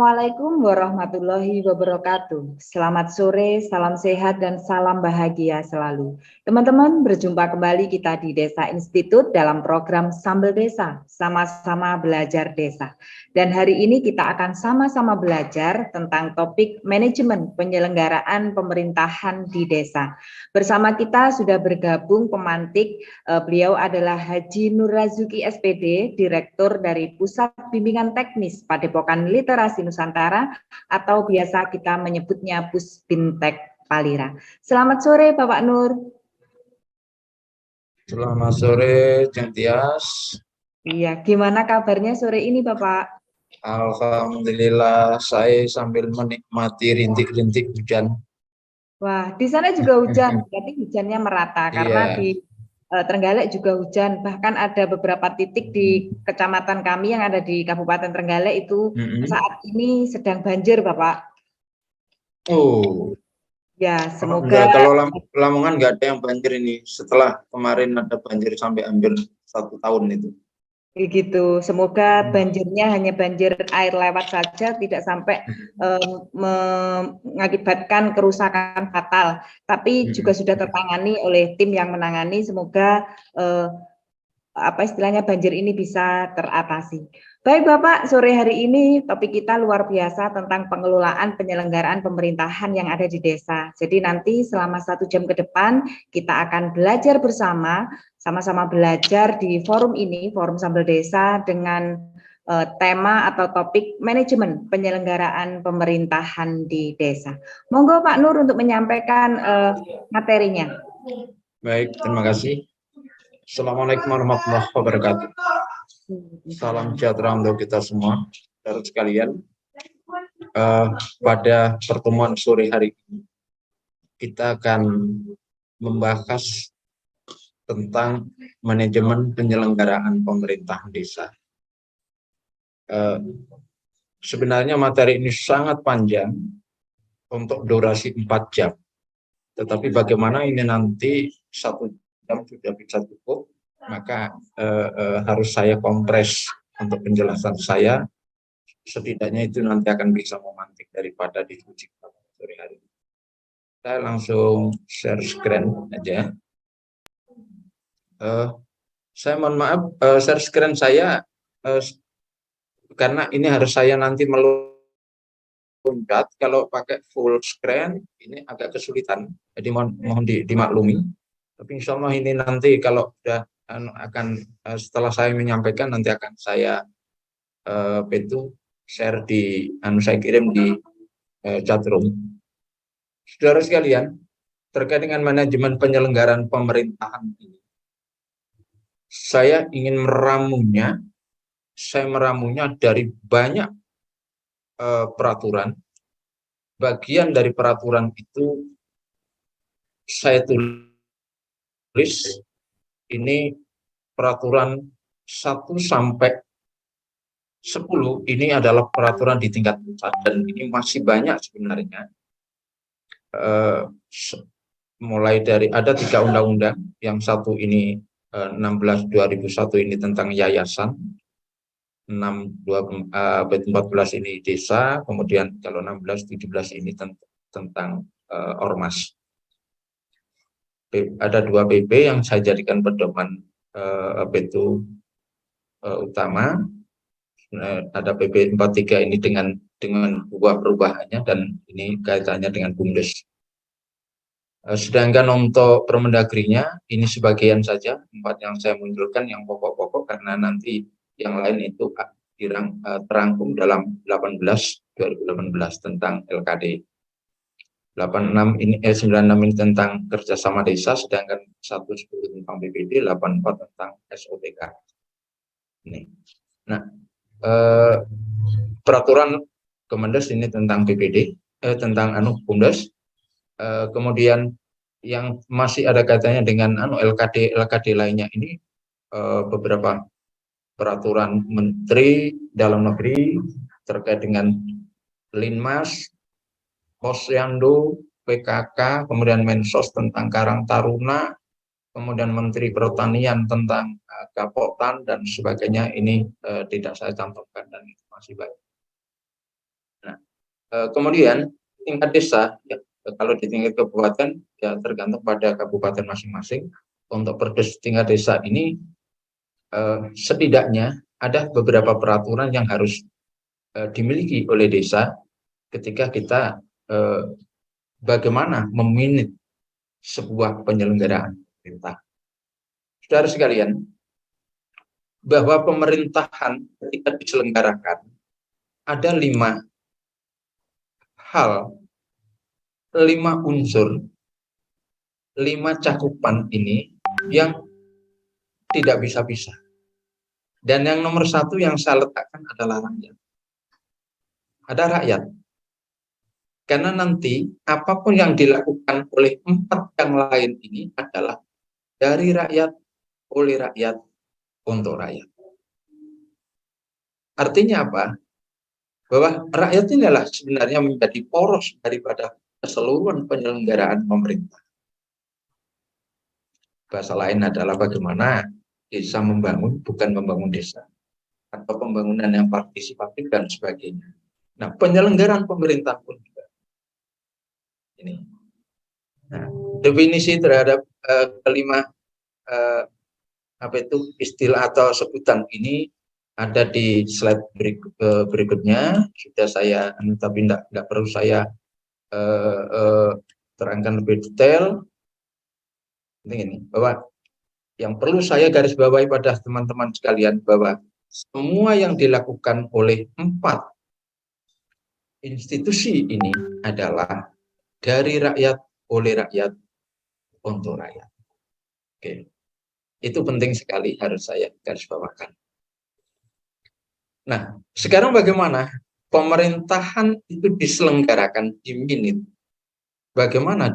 Assalamualaikum warahmatullahi wabarakatuh. Selamat sore, salam sehat dan salam bahagia selalu. Teman-teman, berjumpa kembali kita di Desa Institut dalam program Sambel Desa, sama-sama belajar desa. Dan hari ini kita akan sama-sama belajar tentang topik manajemen penyelenggaraan pemerintahan di desa. Bersama kita sudah bergabung pemantik, beliau adalah Haji Nur Razuki SPD, Direktur dari Pusat Bimbingan Teknis Padepokan Literasi Nusantara atau biasa kita menyebutnya Pusbintek Palira. Selamat sore Bapak Nur. Selamat sore Jeng Tias. Iya, gimana kabarnya sore ini Bapak? Alhamdulillah, saya sambil menikmati rintik-rintik hujan. Wah, di sana juga hujan, berarti hujannya merata karena Iya. di Trenggalek juga hujan, bahkan ada beberapa titik di kecamatan kami yang ada di Kabupaten Trenggalek itu saat ini sedang banjir, Bapak. Oh, Ya, semoga enggak, kalau Lamongan nggak ada yang banjir ini. Setelah kemarin ada banjir sampai hampir 1 tahun itu. begitu. Semoga banjirnya hanya banjir air lewat saja, tidak sampai mengakibatkan kerusakan fatal. Tapi juga sudah tertangani oleh tim yang menangani. Semoga istilahnya banjir ini bisa teratasi. Baik Bapak, sore hari ini topik kita luar biasa tentang pengelolaan penyelenggaraan pemerintahan yang ada di desa. Jadi nanti selama 1 jam ke depan kita akan belajar bersama, sama-sama belajar di forum ini, Forum Sambel Desa dengan tema atau topik manajemen penyelenggaraan pemerintahan di desa. Monggo Pak Nur untuk menyampaikan materinya. Baik, terima kasih. Assalamualaikum warahmatullahi wabarakatuh. Salam sejahtera untuk kita semua, saudara sekalian. Pada pertemuan sore hari ini, kita akan membahas tentang manajemen penyelenggaraan pemerintahan desa. Sebenarnya materi ini sangat panjang untuk durasi 4 jam. Tetapi bagaimana ini nanti 1 jam sudah bisa cukup, maka harus saya kompres untuk penjelasan saya. Setidaknya itu nanti akan bisa memantik daripada diskusi pada sore hari ini. Saya langsung share screen aja. Saya mohon maaf, share screen saya karena ini harus saya nanti meluncat. Kalau pakai full screen ini agak kesulitan, jadi mohon dimaklumi. Tapi insya Allah ini nanti kalau sudah akan setelah saya menyampaikan nanti akan saya share saya kirim di chatroom. Saudara sekalian, terkait dengan manajemen penyelenggaraan pemerintahan ini, saya ingin meramunya dari banyak peraturan. Bagian dari peraturan itu saya tulis ini peraturan 1 sampai 10 ini adalah peraturan di tingkat pusat dan ini masih banyak sebenarnya. Mulai dari ada 3 undang-undang, yang satu ini 16/2001 ini tentang yayasan, 14 ini desa, kemudian kalau 16/17 ini tentang ormas. Ada 2 PP yang saya jadikan pedoman utama. Ada PP 43 ini dengan buah perubahannya dan ini kaitannya dengan BUMDes. Sedangkan untuk Permendagrinya ini sebagian saja 4 yang saya munculkan yang pokok-pokok karena nanti yang lain itu terangkum dalam 18/2018 tentang LKD. 96 ini 96 ini tentang kerjasama desa, sedangkan 110 tentang BPD, 84 tentang SOTK. Ini. Nah, peraturan Kemendes ini tentang BPD, tentang BUMDes. Kemudian yang masih ada kaitannya dengan LKD lainnya ini beberapa peraturan Menteri Dalam Negeri terkait dengan Linmas, Posyandu, PKK, kemudian Mensos tentang Karang Taruna, kemudian Menteri Pertanian tentang Kapotan dan sebagainya ini tidak saya cantumkan dan itu masih banyak. Kemudian tingkat desa, ya, kalau di tingkat kabupaten ya tergantung pada kabupaten masing-masing. Untuk perdes tingkat desa ini setidaknya ada beberapa peraturan yang harus dimiliki oleh desa ketika kita bagaimana memanage sebuah penyelenggaraan pemerintah. Saudara sekalian, bahwa pemerintahan ketika diselenggarakan ada 5 hal, 5 unsur, 5 cakupan ini yang tidak bisa pisah. Dan yang nomor 1 yang saya letakkan adalah rakyat. Ada rakyat. Karena nanti apapun yang dilakukan oleh 4 yang lain ini adalah dari rakyat, oleh rakyat, untuk rakyat. Artinya apa? Bahwa rakyat inilah sebenarnya menjadi poros daripada keseluruhan penyelenggaraan pemerintah. Bahasa lain adalah bagaimana desa membangun, bukan membangun desa. Atau pembangunan yang partisipatif dan sebagainya. Nah, penyelenggaraan pemerintah pun juga. Ini. Nah, definisi terhadap kelima istilah atau sebutan ini ada di slide berikutnya. Sudah saya, tapi tidak perlu saya terangkan lebih detail. Ini bahwa yang perlu saya garis bawahi pada teman-teman sekalian bahwa semua yang dilakukan oleh 4 institusi ini adalah dari rakyat, oleh rakyat, untuk rakyat. Oke. Itu penting sekali harus saya garis bawakan. Nah, sekarang bagaimana pemerintahan itu diselenggarakan, diminit? Bagaimana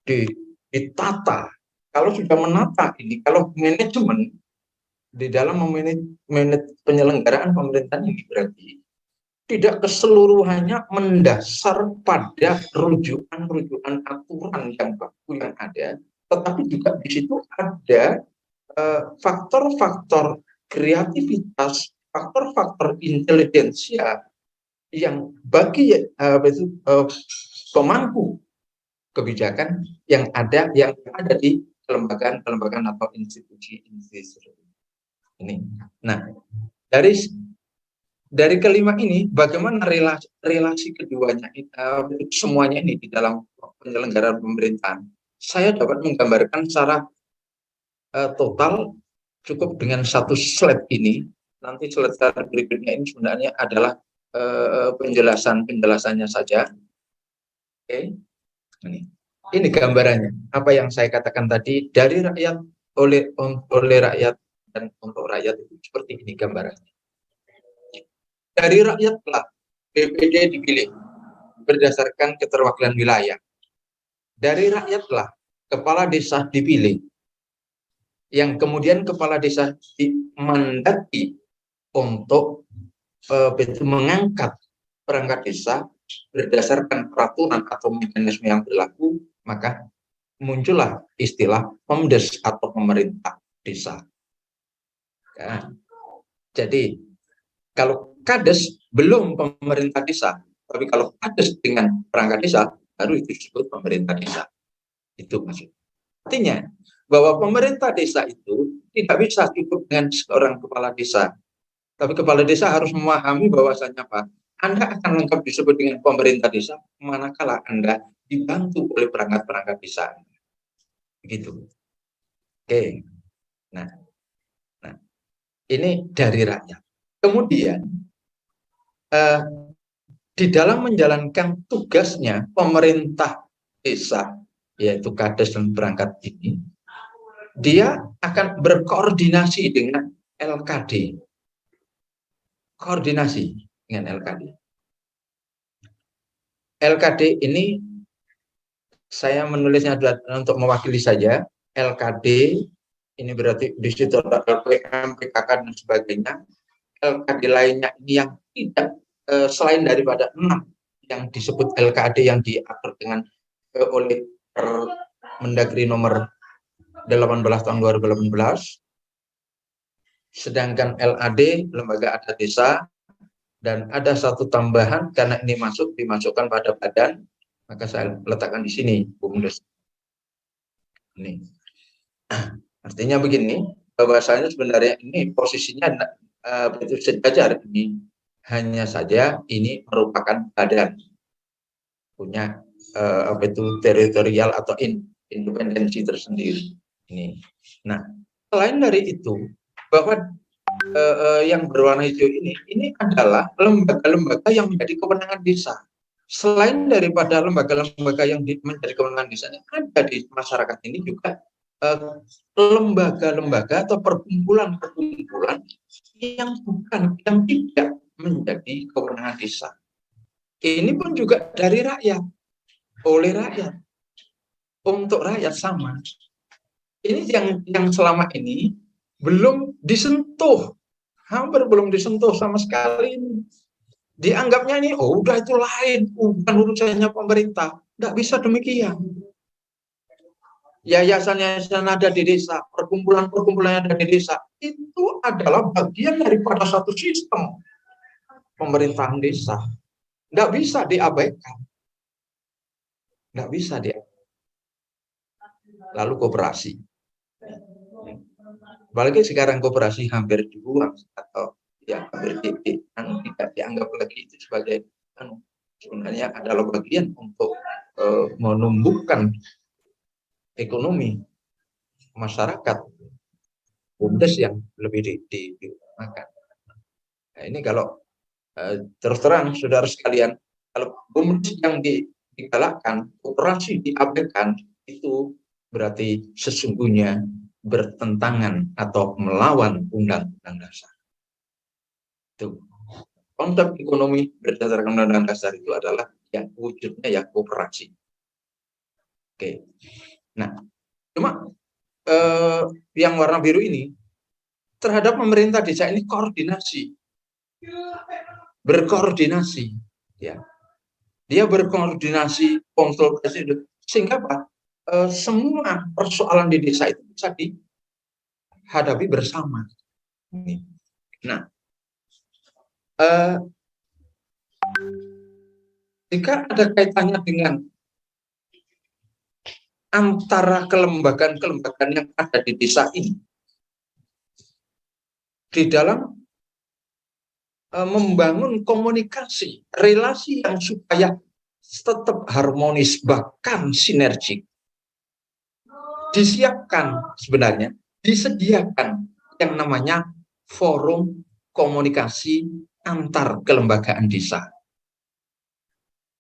ditata? Kalau sudah menata ini, kalau manajemen di dalam memanage penyelenggaraan pemerintahan ini berarti tidak keseluruhannya mendasar pada rujukan aturan yang baku yang ada, tetapi juga di situ ada faktor-faktor kreativitas, faktor-faktor intelijensia yang bagi pemangku kebijakan yang ada di kelembagaan atau institusi ini. Nah, dari kelima ini, bagaimana relasi keduanya semuanya ini di dalam penyelenggaraan pemerintahan? Saya dapat menggambarkan secara total cukup dengan 1 slide ini. Nanti slide berikutnya ini sebenarnya adalah penjelasannya saja. Oke, ini gambarannya. Apa yang saya katakan tadi, dari rakyat, oleh rakyat, dan untuk rakyat itu seperti ini gambarannya. Dari rakyatlah BPD dipilih berdasarkan keterwakilan wilayah. Dari rakyatlah kepala desa dipilih, yang kemudian kepala desa dimandati untuk mengangkat perangkat desa berdasarkan peraturan atau mekanisme yang berlaku, maka muncullah istilah Pemdes atau pemerintah desa. Ya. Jadi kalau Kades belum pemerintah desa, tapi kalau Kades dengan perangkat desa baru itu disebut pemerintah desa. Itu maksudnya. Artinya bahwa pemerintah desa itu tidak bisa cukup dengan seorang kepala desa. Tapi kepala desa harus memahami bahwasannya Pak, Anda akan lengkap disebut dengan pemerintah desa manakala Anda dibantu oleh perangkat-perangkat desa. Begitu. Oke. Nah, ini dari rakyat. Kemudian di dalam menjalankan tugasnya pemerintah desa, yaitu Kades dan perangkat ini, dia akan berkoordinasi dengan LKD. Koordinasi dengan LKD. LKD ini saya menulisnya untuk mewakili saja. LKD ini berarti di situ ada LPM, PKK dan sebagainya. LKD lainnya ini yang tidak selain daripada 6 yang disebut LKD yang diatur dengan oleh Mendagri nomor 18 tahun 2018. Sedangkan LAD, Lembaga Adat Desa, Dan ada satu tambahan karena ini dimasukkan pada badan, maka saya letakkan di sini, BUMDes. Ini. Artinya begini, bahwasanya sebenarnya ini posisinya itu sejajar, ini hanya saja ini merupakan badan punya teritorial atau independensi tersendiri. Ini. Nah, selain dari itu, bahwa yang berwarna hijau ini adalah lembaga-lembaga yang menjadi kewenangan desa. Selain daripada lembaga-lembaga yang menjadi kewenangan desa, ada di masyarakat ini juga lembaga-lembaga atau perkumpulan-perkumpulan yang tidak menjadi kewenangan desa. Ini pun juga dari rakyat, oleh rakyat, untuk rakyat sama. Ini yang selama ini belum disentuh, hampir belum disentuh sama sekali. Dianggapnya ini, oh udah itu lain, bukan urusannya pemerintah. Tidak bisa demikian. Yayasan-yayasan ada di desa, perkumpulan-perkumpulan yang ada di desa, itu adalah bagian daripada satu sistem pemerintahan desa. Tidak bisa diabaikan. Tidak bisa diabaikan. Lalu koperasi. Apalagi sekarang koperasi hampir dibuang atau ya hampir tidak dianggap lagi itu sebagai sebenarnya adalah bagian untuk menumbuhkan ekonomi masyarakat, BUMDes yang lebih diutamakan. Nah, ini kalau terus terang saudara sekalian, kalau BUMDes yang digalakkan, koperasi diabaikan, itu berarti sesungguhnya bertentangan atau melawan Undang-Undang Dasar. Itu konsep ekonomi berdasarkan Undang-Undang Dasar itu adalah yang wujudnya ya koperasi. Oke. Nah, cuma yang warna biru ini terhadap pemerintah desa ini berkoordinasi, ya. Dia berkoordinasi, konsultasi, sehingga apa? Semua persoalan di desa itu bisa dihadapi bersama. Nah, jika ada kaitannya dengan antara kelembagaan-kelembagaan yang ada di desa ini, di dalam membangun komunikasi, relasi yang supaya tetap harmonis, bahkan sinergik, disediakan yang namanya forum komunikasi antar kelembagaan desa,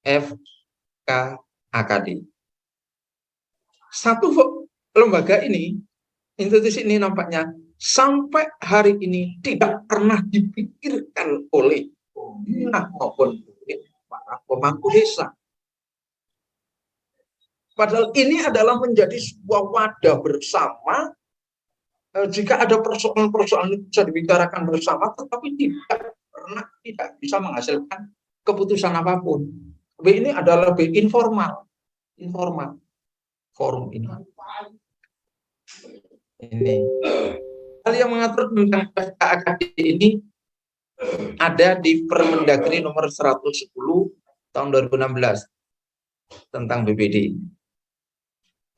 FKAKD. Satu lembaga ini, institusi ini nampaknya sampai hari ini tidak pernah dipikirkan oleh pemerintah maupun para pemangku desa. Padahal ini adalah menjadi sebuah wadah bersama. Jika ada persoalan-persoalan bisa dibicarakan bersama, tetapi tidak bisa menghasilkan keputusan apapun. Ini adalah lebih informal forum ini. Hal yang mengatur tentang FKAKD ini ada di Permendagri nomor 110 tahun 2016 tentang BPD.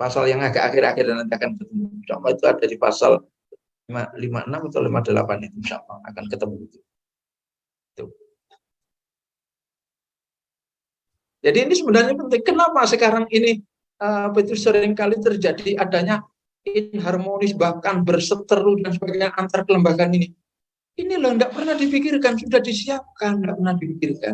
Pasal yang agak akhir-akhir dan nanti akan ketemu. Itu ada di pasal 56 atau 58 itu akan ketemu itu. Jadi ini sebenarnya penting. Kenapa sekarang ini itu seringkali terjadi adanya inharmonis bahkan berseteru dan sebagainya antar kelembagaan ini? Ini loh tidak pernah dipikirkan, sudah disiapkan, tidak pernah dipikirkan.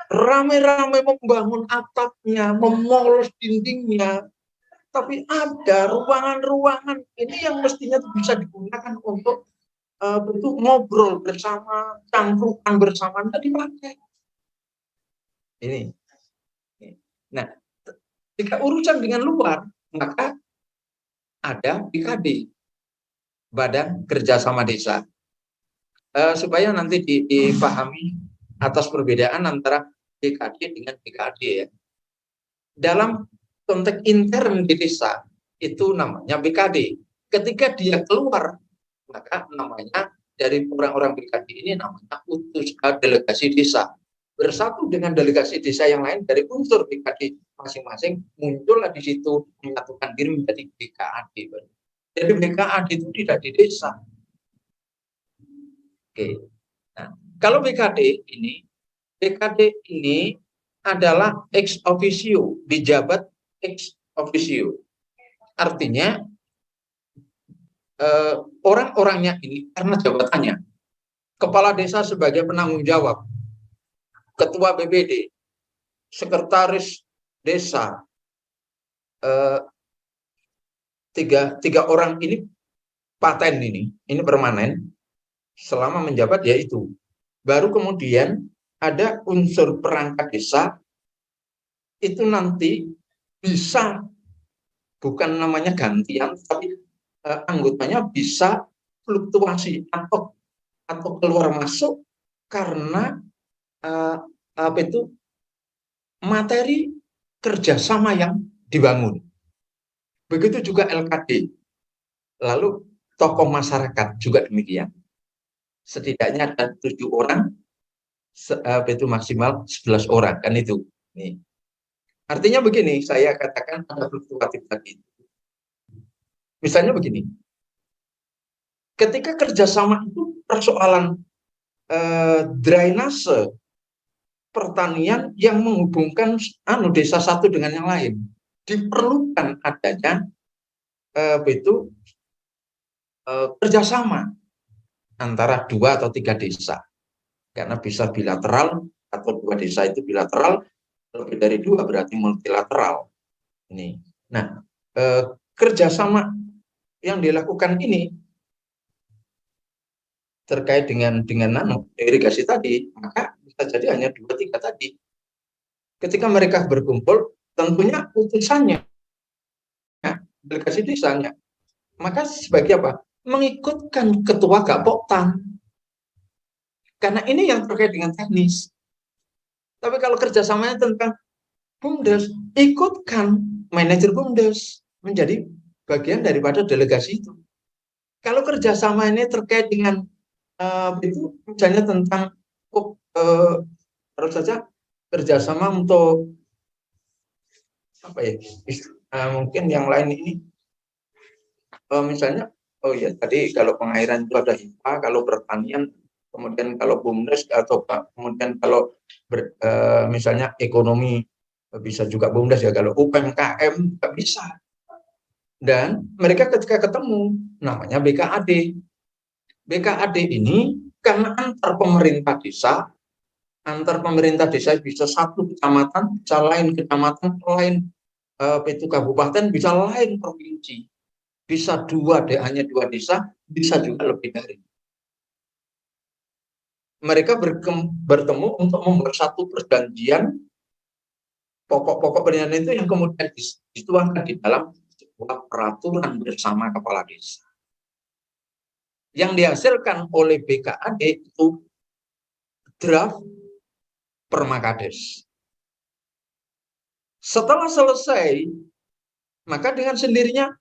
Rame-rame membangun atapnya, memolos dindingnya, tapi ada ruangan-ruangan ini yang mestinya bisa digunakan untuk ngobrol bersama, cangkrukan bersama, tidak dipakai. Ini. Nah, jika urusan dengan luar, maka ada BKD, Badan Kerjasama Desa, supaya nanti dipahami atas perbedaan antara BKD dengan BKD ya. Dalam konteks intern di desa itu namanya BKD. Ketika dia keluar maka namanya dari orang-orang BKD ini namanya delegasi desa. Bersatu dengan delegasi desa yang lain dari unsur BKD masing-masing, muncullah di situ menyatukan diri menjadi BKAD. Jadi BKAD itu tidak di desa. Oke. Nah, kalau BKD ini adalah ex officio, dijabat ex officio. Artinya orang-orangnya ini karena jabatannya, kepala desa sebagai penanggung jawab, ketua BPD, sekretaris desa, tiga orang ini paten ini permanen selama menjabat, yaitu baru kemudian ada unsur perangkat desa itu nanti bisa bukan namanya gantian, tapi anggotanya bisa fluktuasi atau keluar masuk karena apa itu materi kerjasama yang dibangun. Begitu juga LKD, lalu tokoh masyarakat juga demikian. Setidaknya ada 7 orang, itu maksimal 11 orang kan itu. Nih. Artinya begini, saya katakan ada fluktuatif tadi. Misalnya begini, ketika kerjasama itu persoalan drainase pertanian yang menghubungkan desa satu dengan yang lain, diperlukan adanya kerjasama antara 2 atau 3 desa, karena bisa bilateral atau 2 desa itu bilateral, lebih dari 2 berarti multilateral. Ini, nah kerjasama yang dilakukan ini terkait dengan irigasi tadi, maka bisa jadi hanya 2-3 tadi. Ketika mereka berkumpul, tentunya utusannya, delegasi desanya, maka sebagai apa? Mengikutkan ketua Gapoktan. Karena ini yang terkait dengan teknis. Tapi kalau kerjasamanya tentang BUMDes, ikutkan manajer BUMDes menjadi bagian daripada delegasi itu. Kalau kerjasama ini terkait dengan itu misalnya tentang harus saja kerjasama untuk apa ya, mungkin yang lain ini misalnya tadi kalau pengairan itu ada HIPA, kalau pertanian, kemudian kalau BUMDes atau kemudian kalau misalnya ekonomi bisa juga BUMDes ya, kalau UMKM nggak bisa. Dan mereka ketika ketemu namanya BKAD. BKAD ini karena antar pemerintah desa bisa satu kecamatan, bisa lain kecamatan, lain itu kabupaten, bisa lain provinsi, bisa hanya 2 desa, bisa juga lebih dari. Mereka bertemu untuk membuat satu perjanjian, pokok-pokok perjanjian itu yang kemudian dituangkan di dalam sebuah peraturan bersama kepala desa. Yang dihasilkan oleh BKAD itu draft Permakades. Setelah selesai, maka dengan sendirinya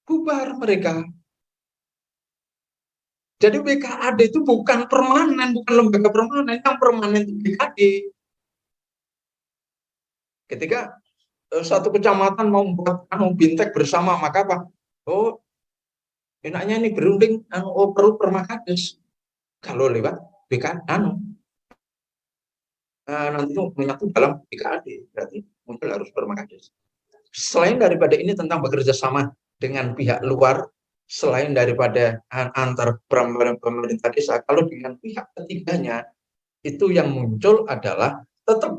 bubar mereka. Jadi BKAD itu bukan permanen, bukan lembaga permanen, yang permanen itu BKAD. Ketika satu kecamatan mau membuat bintek bersama, maka apa? Oh, enaknya ini berunding, perlu Permakades. Kalau lewat BKAD, nanti itu menyatu dalam BKAD, berarti muncul harus Permakades. Selain daripada ini tentang bekerja sama dengan pihak luar, selain daripada antar pemerintah desa, kalau dengan pihak ketiganya, itu yang muncul adalah tetap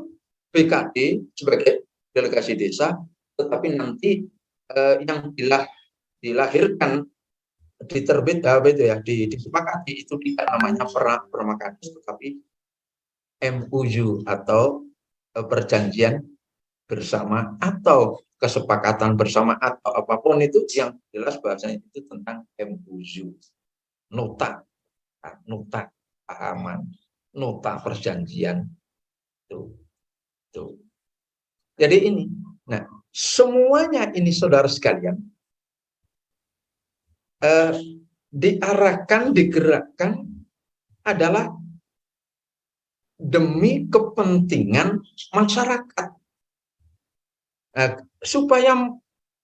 BKD sebagai delegasi desa, tetapi nanti yang dilahirkan, disepakati itu tidak namanya Permakades, tetapi MOU atau perjanjian bersama atau kesepakatan bersama atau apapun itu, yang jelas bahasanya itu tentang MOU, nota pahaman, nota perjanjian tuh. Jadi ini, nah semuanya ini saudara sekalian, diarahkan, digerakkan adalah demi kepentingan masyarakat. Nah, supaya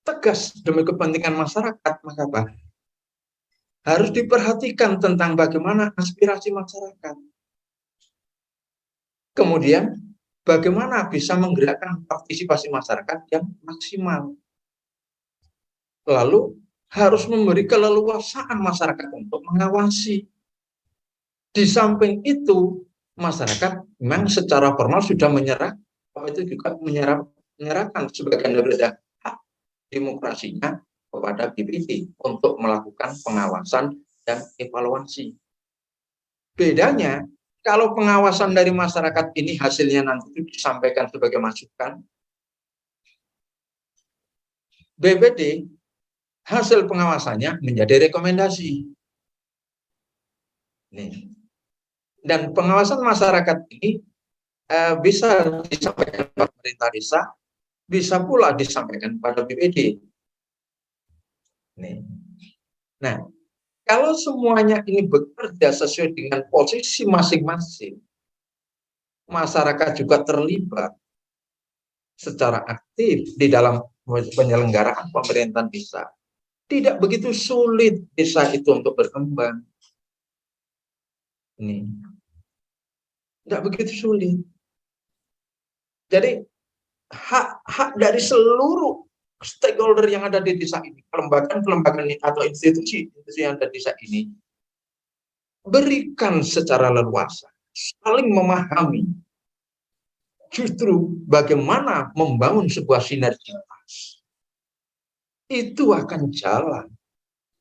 tegas demi kepentingan masyarakat, maka apa? Harus diperhatikan tentang bagaimana aspirasi masyarakat. Kemudian, bagaimana bisa menggerakkan partisipasi masyarakat yang maksimal. Lalu, harus memberi keleluasaan masyarakat untuk mengawasi. Di samping itu, masyarakat memang secara formal sudah menyerah, itu juga menyerahkan sebagian dari hak demokrasinya kepada BPD untuk melakukan pengawasan dan evaluasi. Bedanya, kalau pengawasan dari masyarakat ini hasilnya nanti itu disampaikan sebagai masukan, BPD hasil pengawasannya menjadi rekomendasi. Nih. Dan pengawasan masyarakat ini bisa disampaikan kepada pemerintah desa, bisa pula disampaikan pada BPD. Nih. Nah, kalau semuanya ini bekerja sesuai dengan posisi masing-masing, masyarakat juga terlibat secara aktif di dalam penyelenggaraan pemerintahan desa. Tidak begitu sulit desa itu untuk berkembang. Nih. Tidak begitu sulit. Jadi hak dari seluruh stakeholder yang ada di desa ini, kelembagaan atau institusi yang ada di desa ini, berikan secara leluasa, saling memahami justru bagaimana membangun sebuah sinergitas. Itu akan jalan.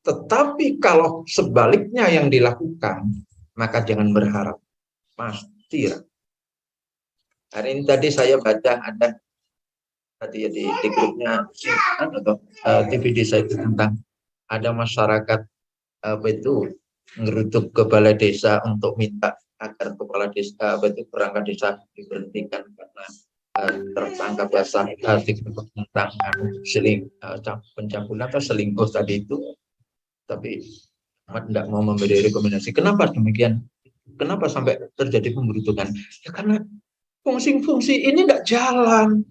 Tetapi kalau sebaliknya yang dilakukan, maka jangan berharap. Pasti. Hari ini tadi saya baca ada tadi di grupnya atau TV desa itu tentang ada masyarakat itu ngerutuk ke balai desa untuk minta agar kepala desa itu perangkat desa diberhentikan karena tersangka basah tentang pencabulan atau selingkuh tadi itu, tapi tidak mau memberi rekomendasi. Kenapa demikian? Kenapa sampai terjadi pemberontakan? Ya karena fungsi-fungsi ini tidak jalan.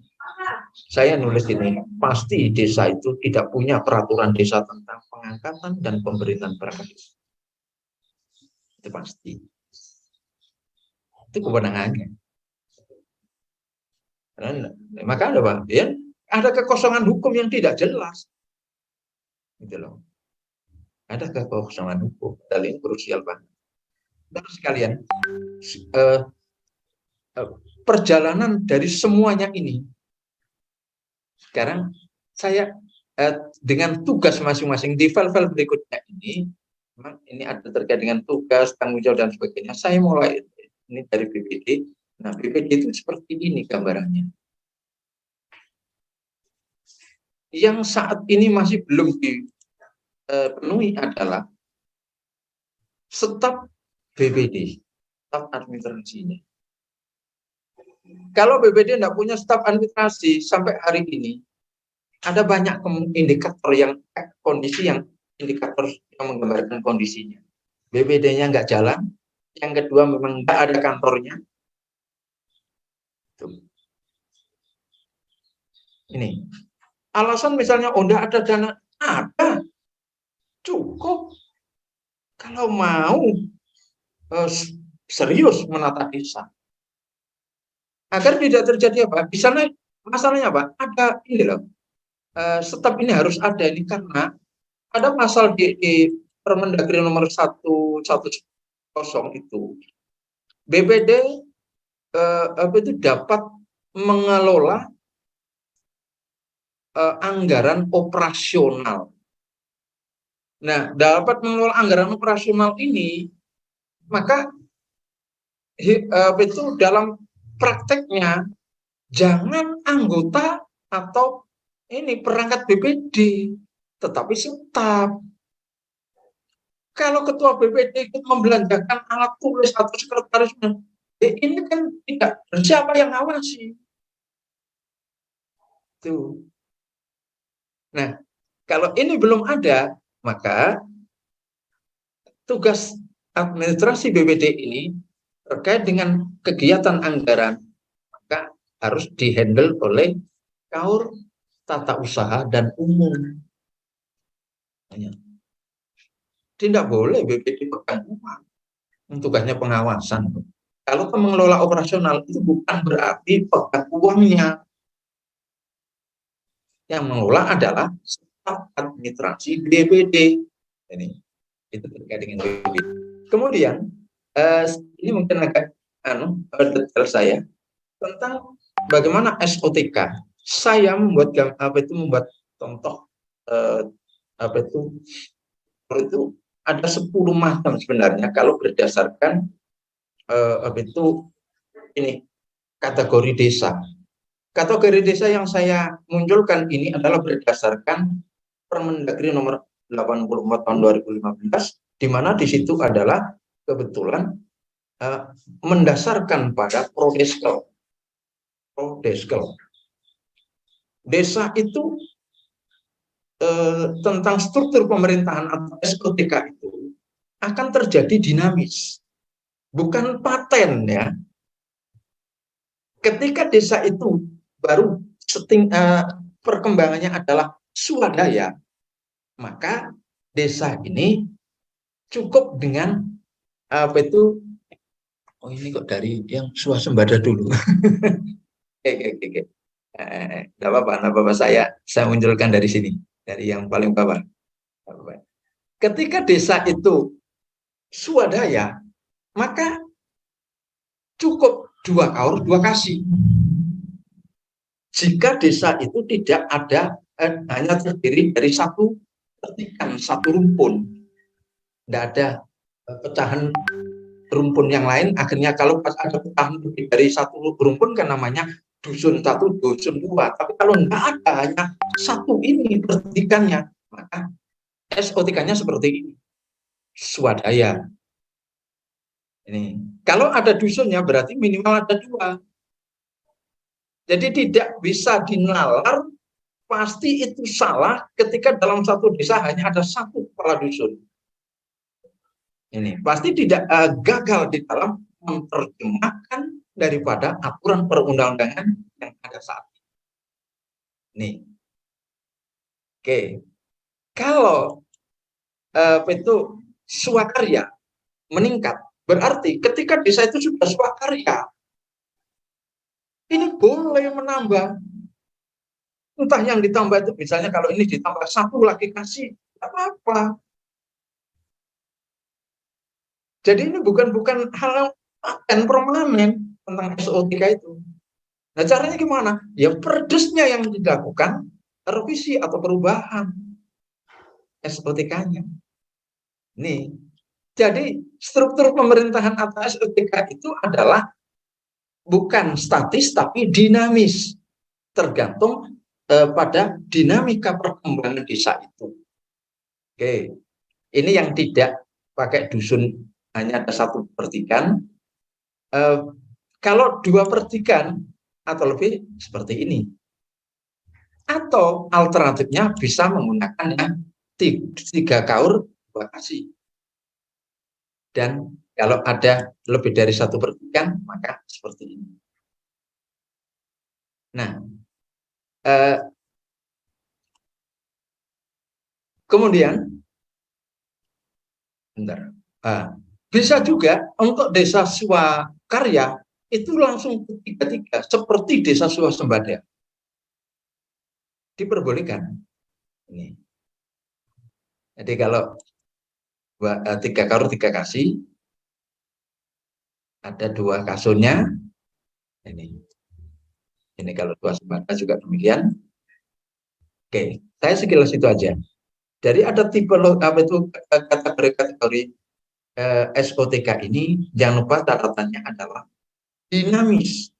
Saya nulis ini, pasti desa itu tidak punya peraturan desa tentang pengangkatan dan pemberitaan perangkat desa. Itu pasti. Itu kewenangannya. Maka ada Pak, ya, ada kekosongan hukum yang tidak jelas. Gitu loh. Ada kekosongan hukum, dan ini krusial banget. Terus sekalian, perjalanan dari semuanya ini, sekarang saya dengan tugas masing-masing di file-file berikutnya ini, memang ini ada terkait dengan tugas, tanggung jawab dan sebagainya. Saya mulai ini dari BPD. Nah, BPD itu seperti ini gambarannya. Yang saat ini masih belum dipenuhi adalah staf BPD, staf administrasinya. Kalau BPD tidak punya staf administrasi sampai hari ini, ada banyak indikator yang kondisi yang indikator yang menggambarkan kondisinya. BPD-nya nggak jalan, yang kedua memang nggak ada kantornya. Tuh. Ini alasan misalnya nggak ada dana, ada, cukup. Kalau mau serius menata desa, agar tidak terjadi apa? Di sana masalahnya apa? Ada ini loh. Staf ini harus ada ini karena ada pasal di Permendagri nomor 110 itu BPD itu dapat mengelola anggaran operasional. Nah, dapat mengelola anggaran operasional ini, maka itu dalam prakteknya jangan anggota atau ini perangkat BPD, tetapi staf. Kalau ketua BPD ikut membelanjakan alat tulis atau sekretaris, ini kan tidak, siapa yang ngawasi? Tuh. Nah, kalau ini belum ada, maka tugas administrasi BPD ini terkait dengan kegiatan anggaran, maka harus dihandle oleh KAUR Tata Usaha dan Umum. Tidak boleh BPD pegang uang. Tugasnya pengawasan. Kalau mengelola operasional itu bukan berarti pegang uangnya. Yang mengelola adalah staf administrasi BPD. Ini itu terkait dengan BPD. Kemudian ini mungkin agak detail saya tentang bagaimana SOTK. Saya membuat contoh itu ada 10 macam sebenarnya kalau berdasarkan ini kategori desa. Kategori desa yang saya munculkan ini adalah berdasarkan Permendagri nomor 84 tahun 2015, di mana di situ adalah kebetulan mendasarkan pada prodeskel. Desa itu tentang struktur pemerintahan atau SOTK itu akan terjadi dinamis, bukan paten ya. Ketika desa itu baru perkembangannya adalah swadaya, maka desa ini cukup dengan ini kok dari yang swasembada dulu. Oke. Tidak apa-apa, saya munculkan dari sini, dari yang paling bawah. Ketika desa itu swadaya, maka cukup 2 KAUR 2 kasih. Jika desa itu tidak ada hanya terdiri dari satu pertikan, satu rumpun, tidak ada pecahan rumpun yang lain, akhirnya kalau pas ada pecahan lebih dari satu rumpun kan namanya dusun 1, dusun 2. Tapi kalau tidak ada hanya satu ini pertikannya, maka SOTK-nya seperti ini, swadaya. Ini kalau ada dusunnya berarti minimal ada 2. Jadi tidak bisa dinalar, pasti itu salah ketika dalam satu desa hanya ada satu kepala dusun. Ini pasti tidak gagal di dalam menerjemahkan daripada aturan perundang-undangan yang ada saat ini. Oke, kalau itu swakarya meningkat, berarti ketika desa itu sudah swakarya, ini boleh menambah. Entah yang ditambah itu, misalnya kalau ini ditambah 1 lagi kasih, apa-apa. Jadi ini bukan hal yang permanen tentang SOTK itu. Nah caranya gimana? Ya perdesnya yang dilakukan revisi atau perubahan SOTK-nya. Nih, jadi struktur pemerintahan atau SOTK itu adalah bukan statis tapi dinamis, tergantung pada dinamika perkembangan desa itu. Oke, ini yang tidak pakai dusun hanya ada 1 pertikan. Kalau 2 pertikan atau lebih seperti ini. Atau alternatifnya bisa menggunakan yang 3 KAUR 2 kasih. Dan kalau ada lebih dari 1 pertikan, maka seperti ini. Nah, kemudian, bisa juga untuk desa swakarya itu langsung ketiga-tiga, seperti desa swasembada. Diperbolehkan. Ini. Jadi kalau 3 KAUR 3 kasih, ada 2 kasurnya. Ini kalau swasembada juga demikian. Oke, saya sekilas itu aja. Jadi ada tipe kategori SOTK ini, jangan lupa catatannya adalah dinamis.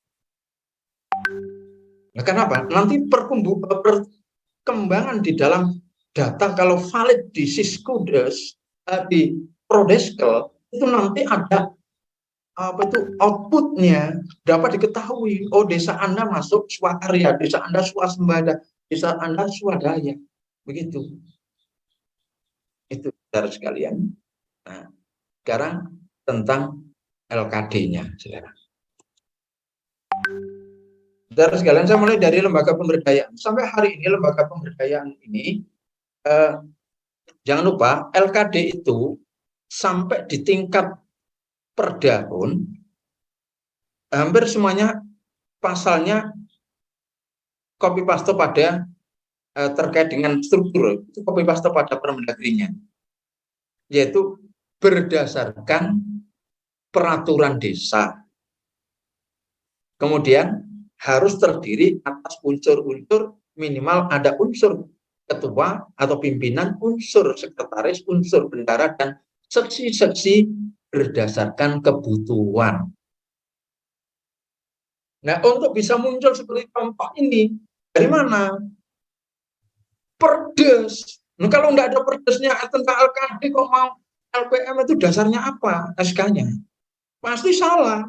Nah, kenapa? Nanti perkembangan di dalam data kalau valid di Siskudes, di Prodeskel, itu nanti ada outputnya dapat diketahui. Oh, desa Anda masuk swakarya, desa Anda swasembada, desa Anda swadaya. Begitu. Itu saudara sekalian. Nah, Sekarang tentang LKD-nya, saudara. Saudara sekalian, saya mulai dari lembaga pemberdayaan. Sampai hari ini lembaga pemberdayaan ini, jangan lupa LKD itu sampai di tingkat perda pun hampir semuanya pasalnya copy paste pada terkait dengan struktur, itu copy paste pada Permendagrinya, yaitu berdasarkan peraturan desa. Kemudian harus terdiri atas unsur-unsur, minimal ada unsur ketua atau pimpinan, unsur sekretaris, unsur bendara, dan seksi-seksi berdasarkan kebutuhan. Nah, untuk bisa muncul seperti contoh ini, dari mana? Perdes. Nah, kalau nggak ada perdesnya tentang LKD, kok mau LPM itu dasarnya apa? SK-nya. Pasti salah.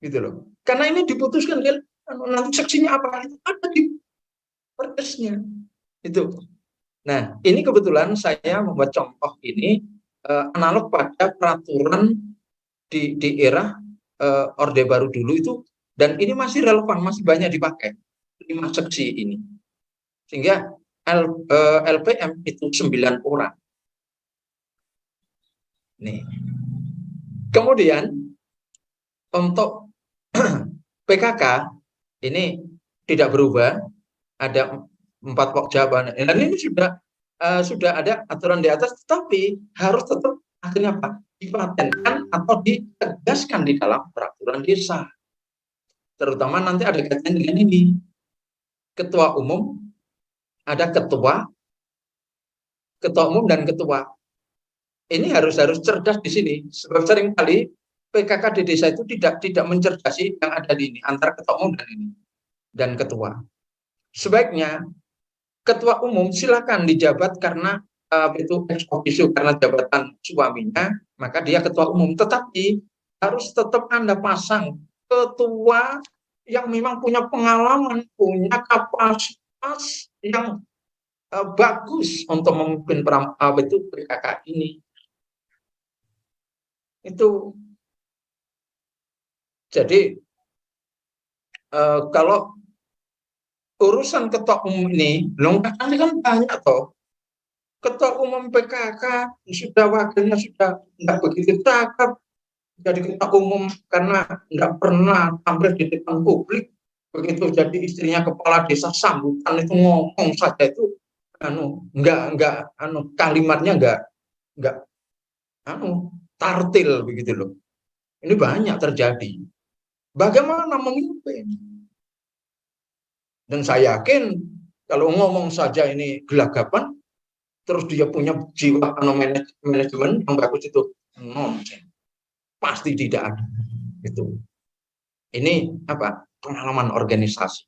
Gitu loh. Karena ini diputuskan, nanti seksinya apa? Itu ada di perdesnya. Itu. Nah, ini kebetulan saya membuat contoh ini analog pada peraturan di era Orde Baru dulu itu, dan ini masih relevan, masih banyak dipakai 5 seksi ini. Sehingga LPM itu 9 orang. Nih. Kemudian untuk PKK ini tidak berubah, ada 4 pokja, dan ini sudah ada aturan di atas, tetapi harus tetap akhirnya apa? Dipatenkan atau ditegaskan di dalam peraturan desa. Terutama nanti ada kaitan dengan ini. Ketua umum, ada ketua umum dan ketua. Ini harus cerdas di sini. Sebab seringkali PKK di desa itu tidak mencerdasi yang ada di ini, antara ketua umum dan ini dan ketua. Sebaiknya ketua umum silakan dijabat karena itu ex officio, karena jabatan suaminya, maka dia ketua umum. Tetapi harus tetap Anda pasang ketua yang memang punya pengalaman, punya kapasitas yang bagus untuk memimpin itu PKK ini. Itu jadi kalau urusan ketua umum ini, lengkapnya kan banyak toh. Ketua umum PKK sudah wakilnya sudah tidak begitu cakep jadi ketua umum karena tidak pernah tampil di depan publik. Begitu jadi istrinya kepala desa, sambutan itu ngomong saja itu kalimatnya enggak tartil begitu loh. Ini banyak terjadi. Bagaimana memimpin? Dan saya yakin kalau ngomong saja ini gelagapan, terus dia punya jiwa manajemen yang bagus, itu pasti tidak ada. Itu. Ini apa? Pengalaman organisasi.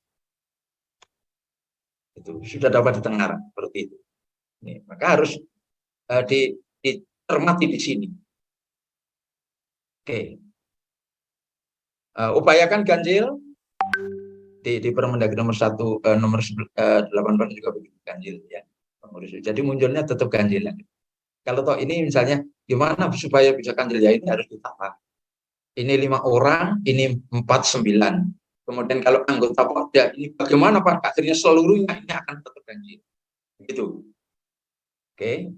Itu sudah dapat ditengarai seperti itu. Ini, maka harus dicermati di sini. Oke. Upayakan ganjil di Permendagri nomor 1 nomor 18 juga begitu, ganjil ya. Jadi munculnya tetap ganjil. Kalau toh ini misalnya gimana supaya bisa ganjil, ya ini harus ditata. Ini 5 orang, ini 49. Kemudian kalau anggota Porda ini bagaimana Pak? Akhirnya seluruhnya ini akan tetap ganjil. Begitu. Oke.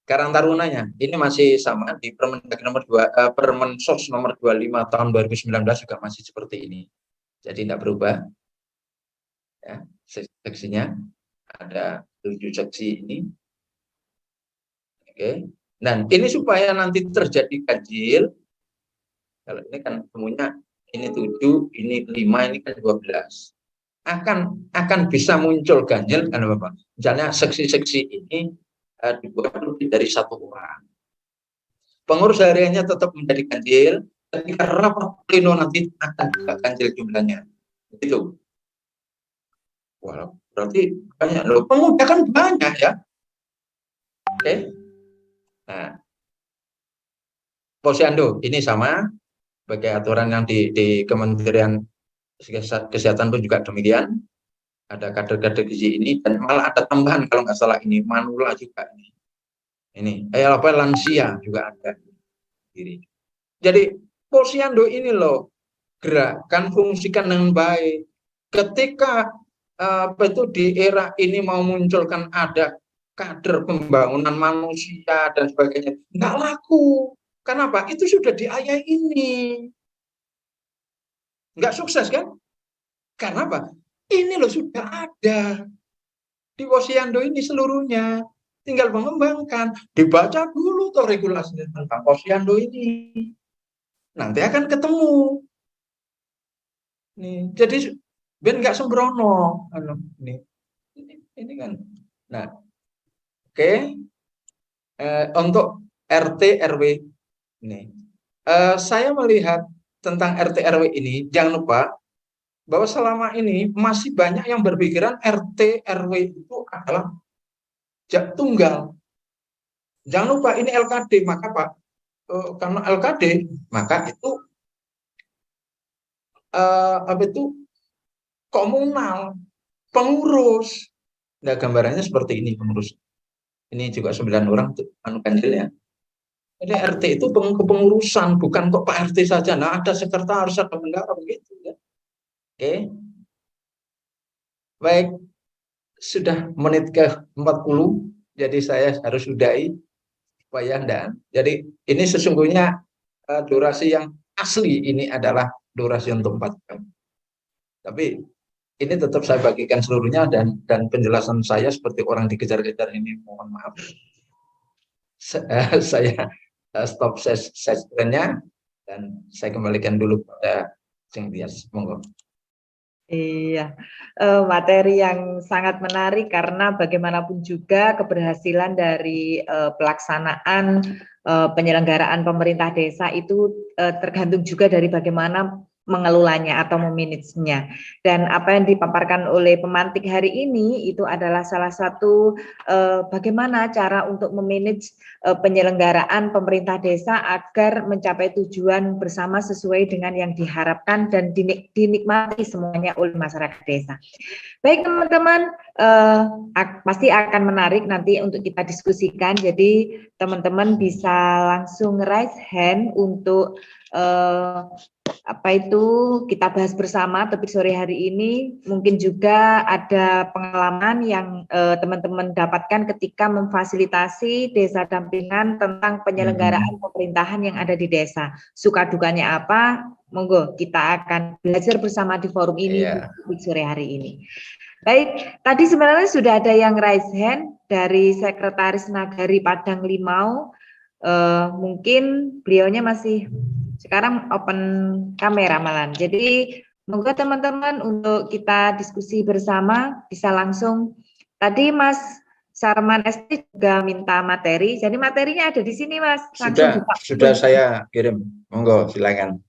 Karang Tarunanya ini masih sama di Permendagri nomor 2 Permensos nomor 25 tahun 2019 juga masih seperti ini. Jadi tidak berubah. Ya, seksinya ada 7 seksi ini. Oke. Dan ini supaya nanti terjadi ganjil. Kalau ini kan semuanya ini 7, ini 5, ini kan 12. Akan bisa muncul ganjil kan Bapak. Misalnya seksi-seksi ini dibuat lebih dari 1 orang. Pengurus hariannya tetap menjadi ganjil, ketika rapat pleno nanti akan juga ganjil jumlahnya. Begitu. Wah, berarti banyak loh. Pemuda kan banyak ya. Oke. Nah, Posyandu ini sama sebagai aturan yang di Kementerian Kesehatan pun juga demikian. Ada kader-kader gizi ini, dan malah ada tambahan kalau nggak salah ini Manula juga ini. Ini lansia juga ada. Jadi posyandu ini loh gerakan fungsikan dengan baik. Ketika di era ini mau munculkan ada kader pembangunan manusia dan sebagainya, nggak laku. Kenapa? Itu sudah di ayah ini. Nggak sukses kan? Karena apa? Ini loh sudah ada di posyandu ini seluruhnya. Tinggal mengembangkan, dibaca dulu tuh regulasinya tentang posyandu ini. Nanti akan ketemu. Nih, jadi ben nggak sembrono. Ini kan. Nah, oke. Untuk RT RW ini, saya melihat tentang RT RW ini, jangan lupa bahwa selama ini masih banyak yang berpikiran RT RW itu adalah tunggal. Jangan lupa ini LKD, maka Pak, karena LKD maka itu apa itu komunal, pengurus. Nah, gambarannya seperti ini pengurus. Ini juga 9 orang tuh anu kanjilnya. Jadi RT itu kepengurusan, bukan kok Pak RT saja. Nah, ada sekretaris, ada bendahara begitu ya. Oke. Baik, sudah menit ke 40, jadi saya harus sudahi supaya dan. Jadi ini sesungguhnya durasi yang asli ini adalah durasi untuk 4 jam. Tapi ini tetap saya bagikan seluruhnya dan penjelasan saya seperti orang dikejar-kejar ini, mohon maaf. Saya stop sessionnya dan saya kembalikan dulu pada Cynthia. Monggo. Iya, materi yang sangat menarik karena bagaimanapun juga keberhasilan dari pelaksanaan penyelenggaraan pemerintah desa itu tergantung juga dari bagaimana mengelolanya atau memanagenya. Dan apa yang dipaparkan oleh pemantik hari ini itu adalah salah satu bagaimana cara untuk memanage penyelenggaraan pemerintah desa agar mencapai tujuan bersama sesuai dengan yang diharapkan dan dinikmati semuanya oleh masyarakat desa. Baik teman-teman, pasti akan menarik nanti untuk kita diskusikan. Jadi teman-teman bisa langsung raise hand untuk kita bahas bersama topik sore hari ini. Mungkin juga ada pengalaman yang teman-teman dapatkan ketika memfasilitasi desa dampingan tentang penyelenggaraan pemerintahan yang ada di desa. Suka dukanya apa? Monggo kita akan belajar bersama di forum ini topik sore hari ini. Baik, tadi sebenarnya sudah ada yang raise hand dari Sekretaris Nagari Padang Limau. Mungkin beliaunya masih sekarang open kamera malam. Jadi monggo teman-teman untuk kita diskusi bersama bisa langsung. Tadi Mas Sarman ST juga minta materi. Jadi materinya ada di sini Mas. Sudah saya kirim. Monggo silakan.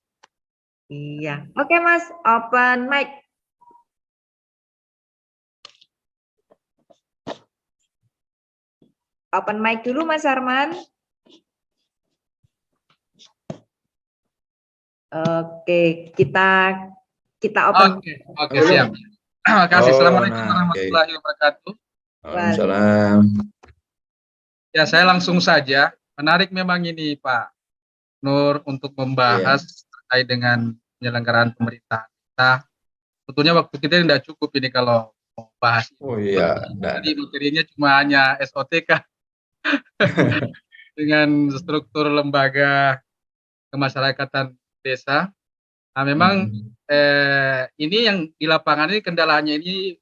Iya. Oke Mas, open mic. Open mic dulu Mas Sarman. Oke, kita open. Oke, siap. Terima kasih. Assalamualaikum warahmatullahi wabarakatuh. Waalaikumsalam. Ya, saya langsung saja. Menarik memang ini Pak Nur untuk membahas terkait dengan penyelenggaraan pemerintah. Nah, sebetulnya waktu kita tidak cukup ini kalau mau bahas. Oh iya. Jadi materinya cuma hanya SOTK dengan struktur lembaga kemasyarakatan desa. Nah, memang ini yang di lapangan ini kendalanya ini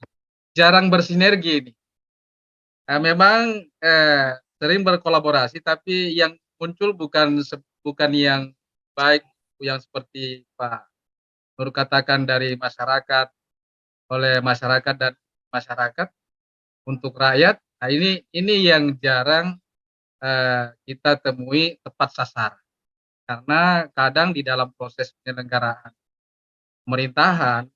jarang bersinergi ini. Nah, memang sering berkolaborasi, tapi yang muncul bukan yang baik, yang seperti Pak Nur katakan dari masyarakat, oleh masyarakat dan masyarakat untuk rakyat. Nah, ini yang jarang kita temui tepat sasaran. Karena kadang di dalam proses penyelenggaraan pemerintahan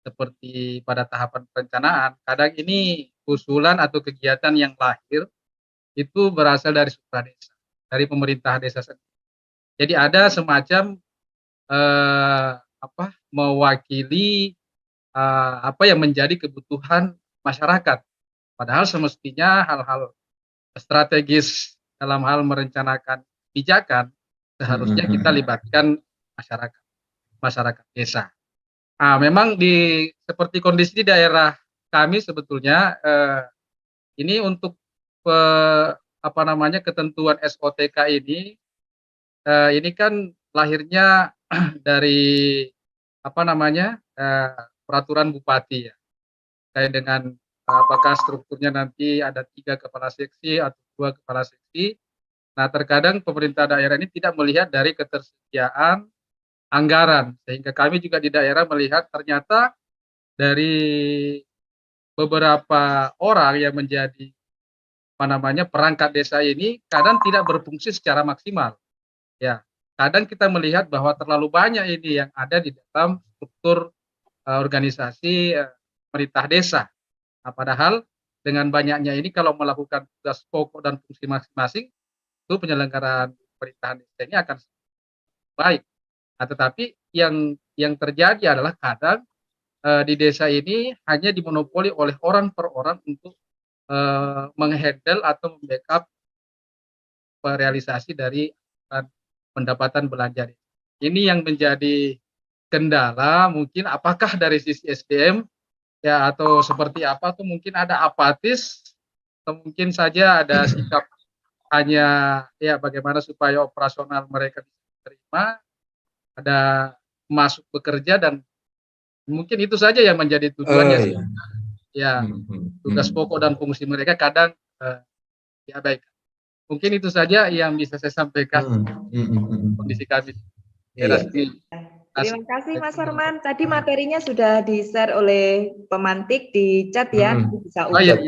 seperti pada tahapan perencanaan, kadang ini usulan atau kegiatan yang lahir itu berasal dari supra desa, dari pemerintah desa sendiri. Jadi ada semacam mewakili apa yang menjadi kebutuhan masyarakat. Padahal semestinya hal-hal strategis dalam hal merencanakan kebijakan, seharusnya kita libatkan masyarakat desa. Memang seperti kondisi di daerah kami sebetulnya ini untuk ketentuan SOTK ini kan lahirnya dari peraturan bupati ya, terkait dengan apakah strukturnya nanti ada 3 kepala seksi atau 2 kepala seksi. Nah, terkadang pemerintah daerah ini tidak melihat dari ketersediaan anggaran, sehingga kami juga di daerah melihat ternyata dari beberapa orang yang menjadi perangkat desa ini kadang tidak berfungsi secara maksimal. Ya, kadang kita melihat bahwa terlalu banyak ini yang ada di dalam struktur organisasi pemerintah desa. Padahal dengan banyaknya ini kalau melakukan tugas pokok dan fungsi masing-masing, itu penyelenggaraan pemerintahan desa ini akan baik. Tetapi yang terjadi adalah kadang di desa ini hanya dimonopoli oleh orang per orang untuk menghandle atau membackup realisasi dari pendapatan belanja. Ini yang menjadi kendala, mungkin apakah dari sisi SDM ya atau seperti apa tuh, mungkin ada apatis atau mungkin saja ada sikap hanya ya bagaimana supaya operasional mereka diterima, ada masuk bekerja, dan mungkin itu saja yang menjadi tujuannya. Ya, tugas pokok dan fungsi mereka kadang ya baik. Mungkin itu saja yang bisa saya sampaikan kondisi kami. Terima kasih Mas Arman. Tadi materinya sudah di-share oleh pemantik di chat ya, bisa Iya.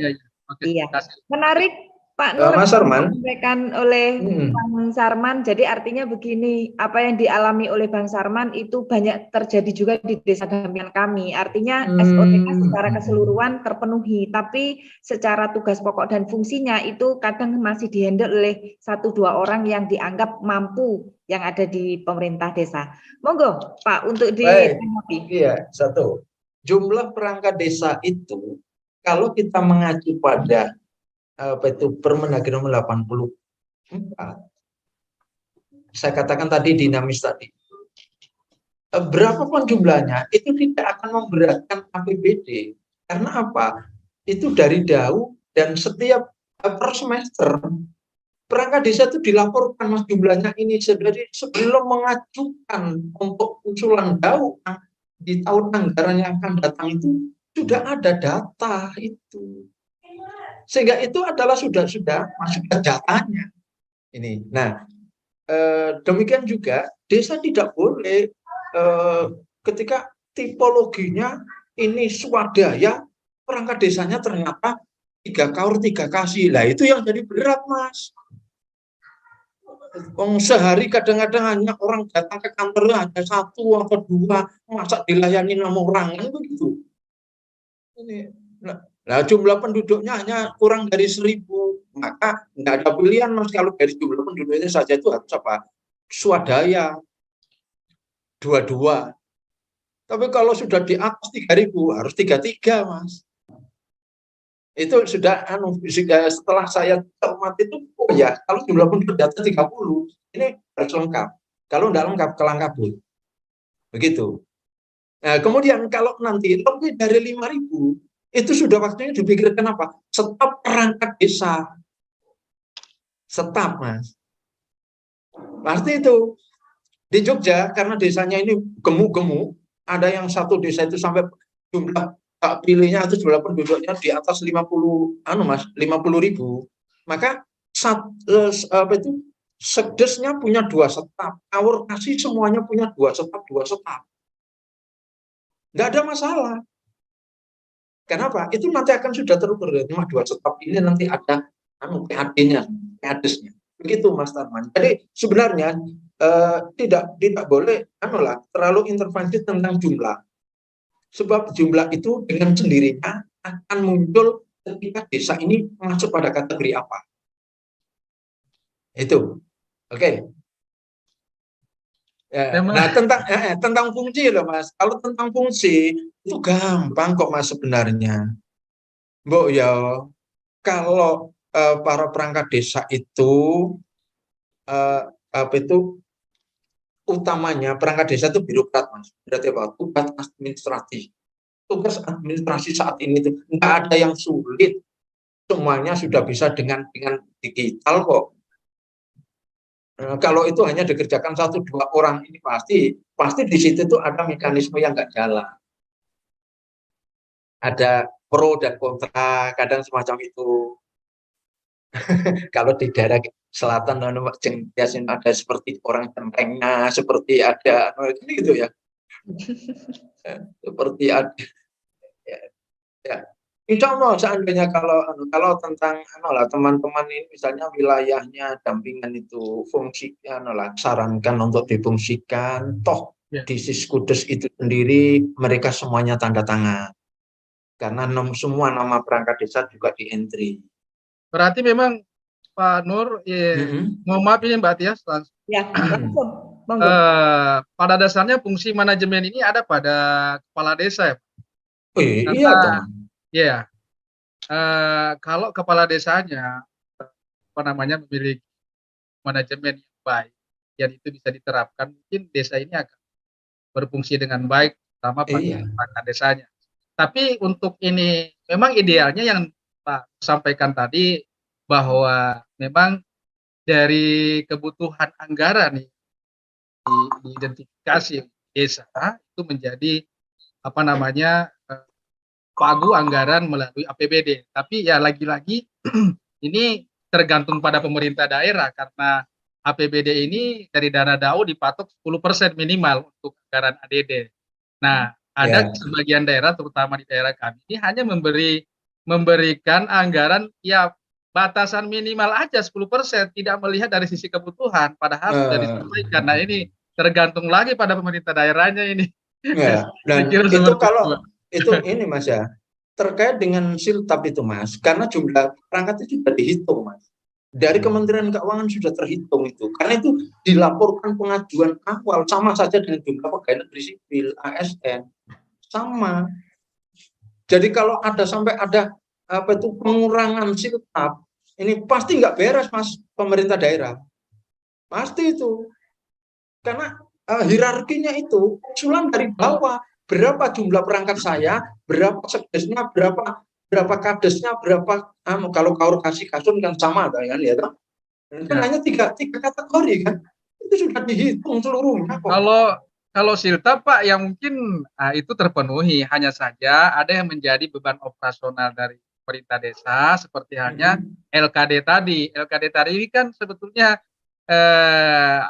Iya. Menarik Pak Nur, Mas Arman disampaikan oleh Bang Sarman. Jadi artinya begini, apa yang dialami oleh Bang Sarman itu banyak terjadi juga di desa dampingan kami. Artinya SOTK secara keseluruhan terpenuhi, tapi secara tugas pokok dan fungsinya itu kadang masih dihandle oleh 1-2 orang yang dianggap mampu yang ada di pemerintah desa. Monggo Pak untuk ditanggapi. Iya, satu. Jumlah perangkat desa itu kalau kita mengacu pada Permendagri nomor 84, saya katakan tadi dinamis tadi. Berapapun jumlahnya itu tidak akan memberatkan APBD. Karena apa? Itu dari jauh dan setiap per semester perangkat desa itu dilaporkan Mas jumlahnya ini, dari sebelum mengajukan untuk usulan jauh di tahun anggaran yang akan datang itu sudah ada data itu. Sehingga itu adalah sudah masuk ke datanya. Ini. Nah, demikian juga desa tidak boleh ketika tipologinya ini swadaya, perangkat desanya ternyata 3 kaur 3 kasih. Lah itu yang jadi berat, Mas. Sehari kadang-kadang hanya orang datang ke kantor hanya 1 atau 2, masa dilayani 6 orang kan begitu. Ini. Nah, jumlah penduduknya hanya kurang dari 1000, maka nggak ada pilihan Mas, kalau dari jumlah penduduknya saja itu harus apa? Swadaya 22. Tapi kalau sudah di atas 3000 harus 33, Mas. Itu sudah setelah saya cermati itu, oh ya, kalau jumlah penduduk di atas 30 ini harus lengkap. Kalau nggak lengkap kelang kabut. Begitu. Nah, kemudian kalau nanti lebih dari 5000 itu sudah waktunya dipikirkan apa? Stop perangkat desa. Stop, Mas. Pasti itu. Di Jogja, karena desanya ini gemuk-gemuk, ada yang satu desa itu sampai jumlah pilihnya itu jumlah penduduknya di atas 50 ribu. Maka Sekdesnya punya 2 staf. Awur kasih semuanya punya 2 staf. Nggak ada masalah. Kenapa? Itu nanti akan sudah terukur. 2 staf ini nanti ada PAD-nya, PADes-nya. Begitu Mas Tarman. Jadi sebenarnya tidak boleh terlalu intervensi tentang jumlah. Sebab jumlah itu dengan sendirinya akan muncul ketika desa ini masuk pada kategori apa. Itu. Oke. Ya, nah tentang fungsi loh Mas. Kalau tentang fungsi itu gampang kok Mas sebenarnya. Mbok ya kalau para perangkat desa itu apa itu utamanya perangkat desa itu birokrat, Mas. Berarti apa? Tugas administrasi. Tugas administrasi saat ini itu nggak ada yang sulit. Semuanya sudah bisa dengan digital kok. Kalau itu hanya dikerjakan 1-2 orang, ini pasti di situ tuh ada mekanisme yang nggak jalan. Ada pro dan kontra, kadang semacam itu. Kalau di daerah selatan biasanya ada seperti orang centengnya, seperti ada gitu ya. Seperti ada ya. Insya Allah seandainya kalau tentang teman-teman ini misalnya wilayahnya dampingan itu sarankan untuk difungsikan, toh di Siskudes itu sendiri mereka semuanya tanda tangan karena semua nama perangkat desa juga di entry. Berarti memang Pak Nur, mohon maaf ini Mbak Tias, ya, pada dasarnya fungsi manajemen ini ada pada kepala desa ya. Iya dong. Ya, kalau kepala desanya memiliki manajemen yang baik, yang itu bisa diterapkan, mungkin desa ini akan berfungsi dengan baik, terutama perangkat desanya. Tapi untuk ini memang idealnya yang Pak sampaikan tadi bahwa memang dari kebutuhan anggaran diidentifikasi desa itu menjadi pagu anggaran melalui APBD. Tapi ya lagi-lagi ini tergantung pada pemerintah daerah karena APBD ini dari dana DAU dipatok 10% minimal untuk anggaran ADD. Nah, ada sebagian daerah terutama di daerah kami ini hanya memberikan anggaran ya batasan minimal aja 10%, tidak melihat dari sisi kebutuhan, padahal sudah disampaikan. Nah, ini tergantung lagi pada pemerintah daerahnya ini. Ya, dan itu kalau itu ini Mas ya, terkait dengan siltap itu Mas, karena jumlah perangkat itu sudah dihitung Mas. Dari Kementerian Keuangan sudah terhitung itu, karena itu dilaporkan pengajuan awal sama saja dengan jumlah pegawai negeri sipil ASN sama. Jadi kalau sampai ada pengurangan siltap, ini pasti nggak beres Mas pemerintah daerah, pasti itu, karena hierarkinya itu usulan dari bawah. Berapa jumlah perangkat saya, berapa sekdesnya, berapa kadesnya, berapa kalau kasih kasun kan sama kan ya kan? Kan hanya tiga kategori kan, itu sudah dihitung seluruhnya kok. Kalau siltap Pak yang mungkin itu terpenuhi, hanya saja ada yang menjadi beban operasional dari pemerintah desa seperti halnya LKD tadi. LKD tadi ini kan sebetulnya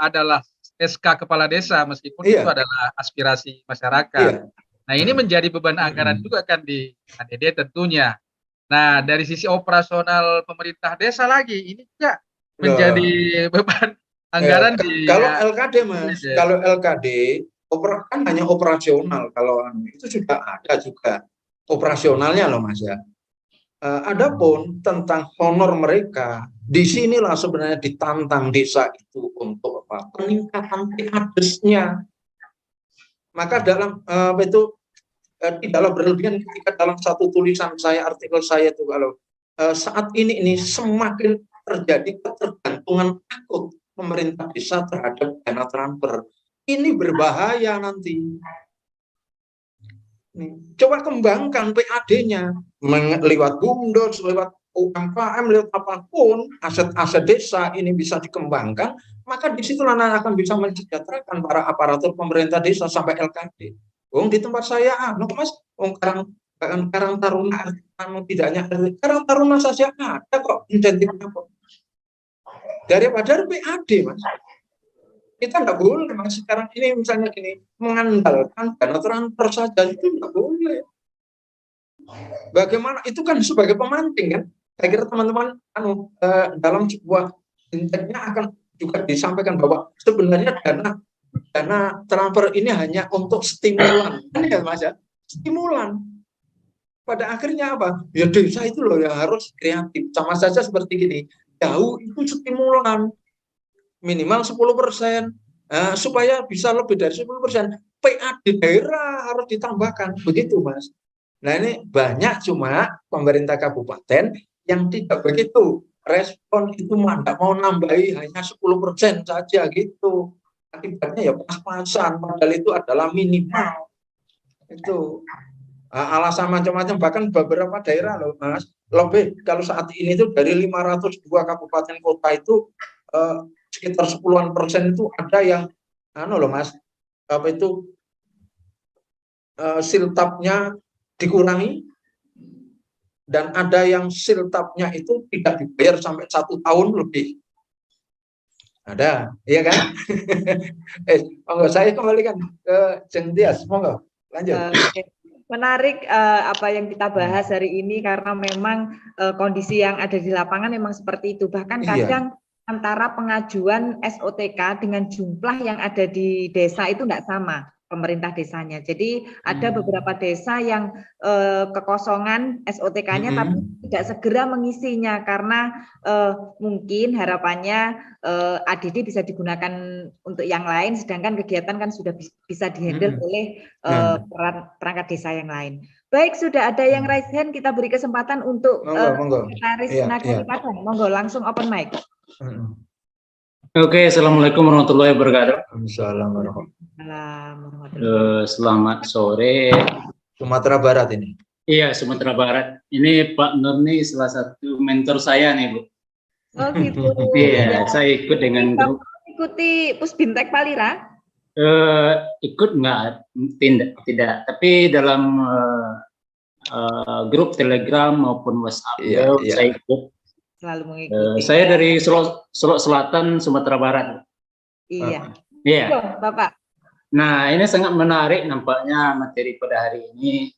adalah SK kepala desa meskipun itu adalah aspirasi masyarakat. Nah, ini menjadi beban anggaran juga kan di ADD tentunya. Nah, dari sisi operasional pemerintah desa lagi ini juga menjadi beban anggaran kalau LKD Mas, kalau LKD kan hanya operasional, kalau itu sudah ada juga operasionalnya loh Mas ya. Adapun tentang honor mereka, disinilah sebenarnya ditantang desa itu untuk peningkatan PADES-nya. Maka dalam tidaklah berlebihan ketika dalam satu tulisan saya, artikel saya itu kalau saat ini semakin terjadi ketergantungan akut pemerintah desa terhadap dana transfer. Ini berbahaya nanti. Coba kembangkan PAD-nya lewat BUMDes, lewat UMKM, lewat apapun, aset-aset desa ini bisa dikembangkan, maka disitulah akan bisa mensejahterakan para aparatur pemerintah desa sampai LKD. Di tempat saya, Mas, Karang Taruna, tidaknya Karang Taruna saja ada kok insentifnya kok. Daripada PAD, Mas. Kita nggak boleh Mas sekarang ini misalnya gini, mengandalkan dana transfer saja itu nggak boleh. Bagaimana itu kan sebagai pemancing kan? Saya kira teman-teman dalam sebuah inteknya akan juga disampaikan bahwa sebenarnya dana transfer ini hanya untuk stimulan, kan ya Mas ya? Stimulan. Pada akhirnya apa? Ya desa itu loh yang harus kreatif. Sama saja seperti gini, jauh itu stimulan. Minimal 10%, supaya bisa lebih dari 10%, PAD daerah harus ditambahkan, begitu Mas. Nah ini banyak cuma pemerintah kabupaten yang tidak begitu. Respon itu tidak mau nambahi hanya 10% saja gitu. Akibatnya ya pas-pasan, padahal itu adalah minimal. Itu alasan macam-macam, bahkan beberapa daerah loh Mas, lebih kalau saat ini itu dari 502 kabupaten kota itu sekitar 10% itu ada yang loh Mas, apa itu siltapnya dikurangi, dan ada yang siltapnya itu tidak dibayar sampai 1 tahun lebih. Ada, iya kan? Monggo saya kembalikan ke Jeng Tias, monggo lanjut. Menarik apa yang kita bahas hari ini, karena memang kondisi yang ada di lapangan memang seperti itu. Bahkan kadang antara pengajuan SOTK dengan jumlah yang ada di desa itu tidak sama, pemerintah desanya. Jadi ada beberapa desa yang kekosongan SOTK-nya tapi tidak segera mengisinya karena mungkin harapannya ADD bisa digunakan untuk yang lain, sedangkan kegiatan kan sudah bisa dihandle oleh perangkat desa yang lain. Baik, sudah ada yang raise hand, kita beri kesempatan untuk Sekretaris Nagari Padang. Monggo langsung open mic. Oke, assalamualaikum warahmatullahi wabarakatuh. Assalamualaikum. Selamat sore. Sumatera Barat ini. Iya, Sumatera Barat. Ini Pak Nur nih salah satu mentor saya nih, Bu. Oh gitu. Iya, saya ikut dengan grup. Ikuti Pusbintek Palira? Ikut enggak? Tidak. Tapi dalam grup Telegram maupun WhatsApp, saya ikut. Selalu mengikuti. Saya dari Solo Selatan, Sumatera Barat. Iya. Iya. Bapak. Nah, ini sangat menarik nampaknya materi pada hari ini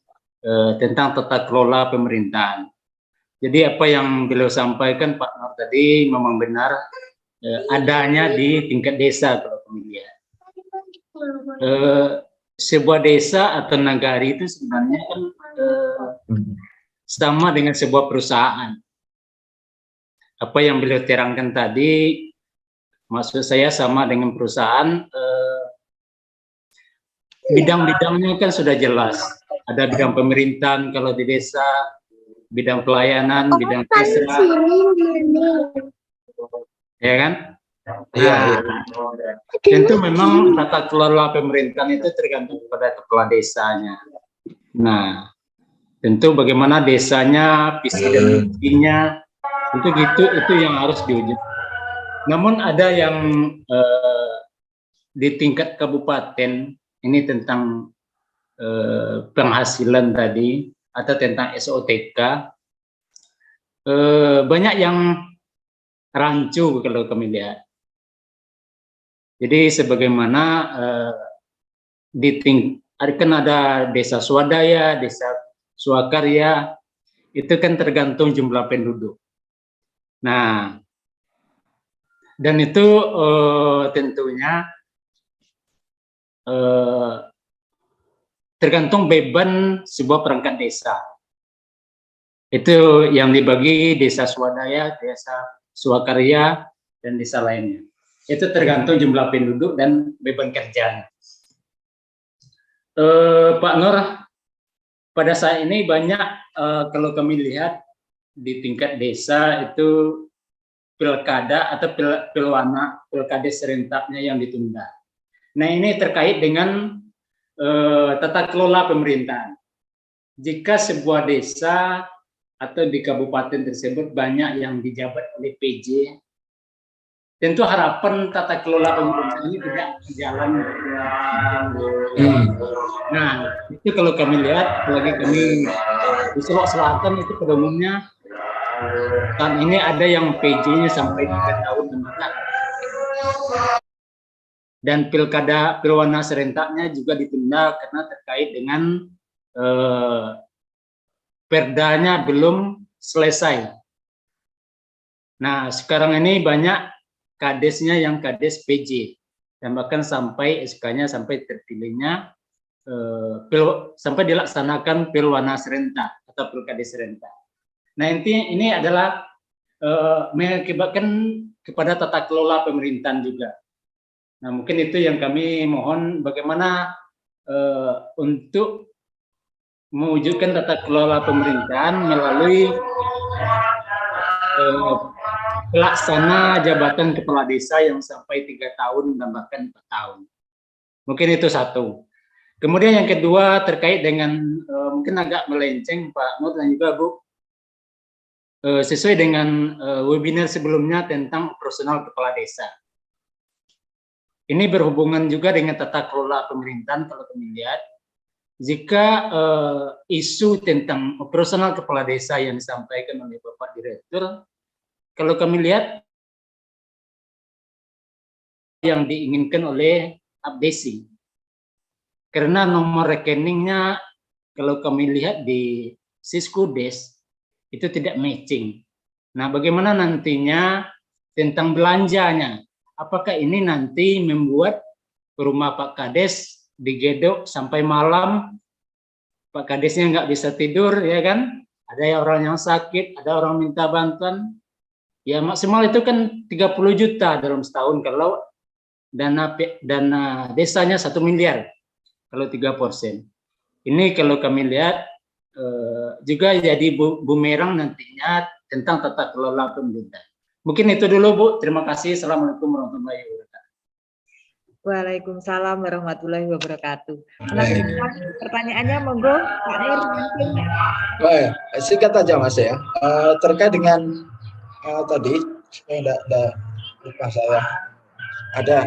tentang tata kelola pemerintahan. Jadi apa yang beliau sampaikan Pak Nur tadi memang benar, adanya di tingkat desa kalau kami lihat. Sebuah desa atau nagari itu sebenarnya kan sama dengan sebuah perusahaan. Apa yang beliau terangkan tadi, maksud saya sama dengan perusahaan, bidang-bidangnya kan sudah jelas. Ada bidang pemerintahan kalau di desa, bidang pelayanan, bidang desa, ya kan? Iya. Tentu memang tata kelola pemerintahan itu tergantung pada kepala desanya. Nah, tentu bagaimana desanya, visi dan misinya, itu yang harus diuji. Namun ada yang di tingkat kabupaten ini tentang penghasilan tadi atau tentang SOTK, banyak yang rancu kalau kami lihat. Jadi sebagaimana kan ada desa swadaya, desa swakarya, itu kan tergantung jumlah penduduk. Nah, dan itu tentunya tergantung beban sebuah perangkat desa. Itu yang dibagi desa swadaya, desa swakarya, dan desa lainnya. Itu tergantung jumlah penduduk dan beban kerjanya. Pak Nur, pada saat ini banyak kalau kami lihat di tingkat desa itu pilkada atau pilkada serentaknya yang ditunda. Nah, ini terkait dengan tata kelola pemerintahan. Jika sebuah desa atau di kabupaten tersebut banyak yang dijabat oleh PJ, tentu harapan tata kelola pemerintahan ini tidak berjalan. Nah, itu kalau kami lihat, apalagi kami di Solo Selatan itu pada umumnya tahun ini ada yang PJ-nya sampai 3 tahun mendatang. Dan pilkada serentaknya juga ditunda karena terkait dengan perdanya belum selesai. Nah, sekarang ini banyak kadesnya yang kades PJ, dan bahkan sampai SK-nya sampai terpilihnya sampai dilaksanakan pilwana serentak atau pilkada serentak. Nah, ini adalah mengakibatkan kepada tata kelola pemerintahan juga. Nah, mungkin itu yang kami mohon bagaimana untuk mewujudkan tata kelola pemerintahan melalui pelaksana jabatan kepala desa yang sampai 3 tahun dan bahkan 4 tahun. Mungkin itu satu. Kemudian yang kedua terkait dengan mungkin agak melenceng Pak Nur dan juga Bu, sesuai dengan webinar sebelumnya tentang operasional kepala desa. Ini berhubungan juga dengan tata kelola pemerintahan kalau kami lihat. Jika isu tentang operasional kepala desa yang disampaikan oleh Bapak Direktur, kalau kami lihat yang diinginkan oleh Abdesi, karena nomor rekeningnya kalau kami lihat di Siskudes itu tidak matching. Nah, bagaimana nantinya tentang belanjanya? Apakah ini nanti membuat rumah Pak Kades digedok sampai malam, Pak Kadesnya nggak bisa tidur, ya kan? Ada orang yang sakit, ada orang minta bantuan. Ya maksimal itu kan 30 juta dalam setahun kalau dana desanya 1 miliar kalau 3%. Ini kalau kami lihat juga jadi bumerang nantinya tentang tata kelola pemerintah. Mungkin itu dulu Bu. Terima kasih. Assalamualaikum warahmatullahi wabarakatuh. Waalaikumsalam warahmatullahi wabarakatuh. Pertanyaannya monggo Pak Nur mungkin. Baik, singkat aja Mas ya. Terkait dengan tadi supaya tidak lupa saya, ada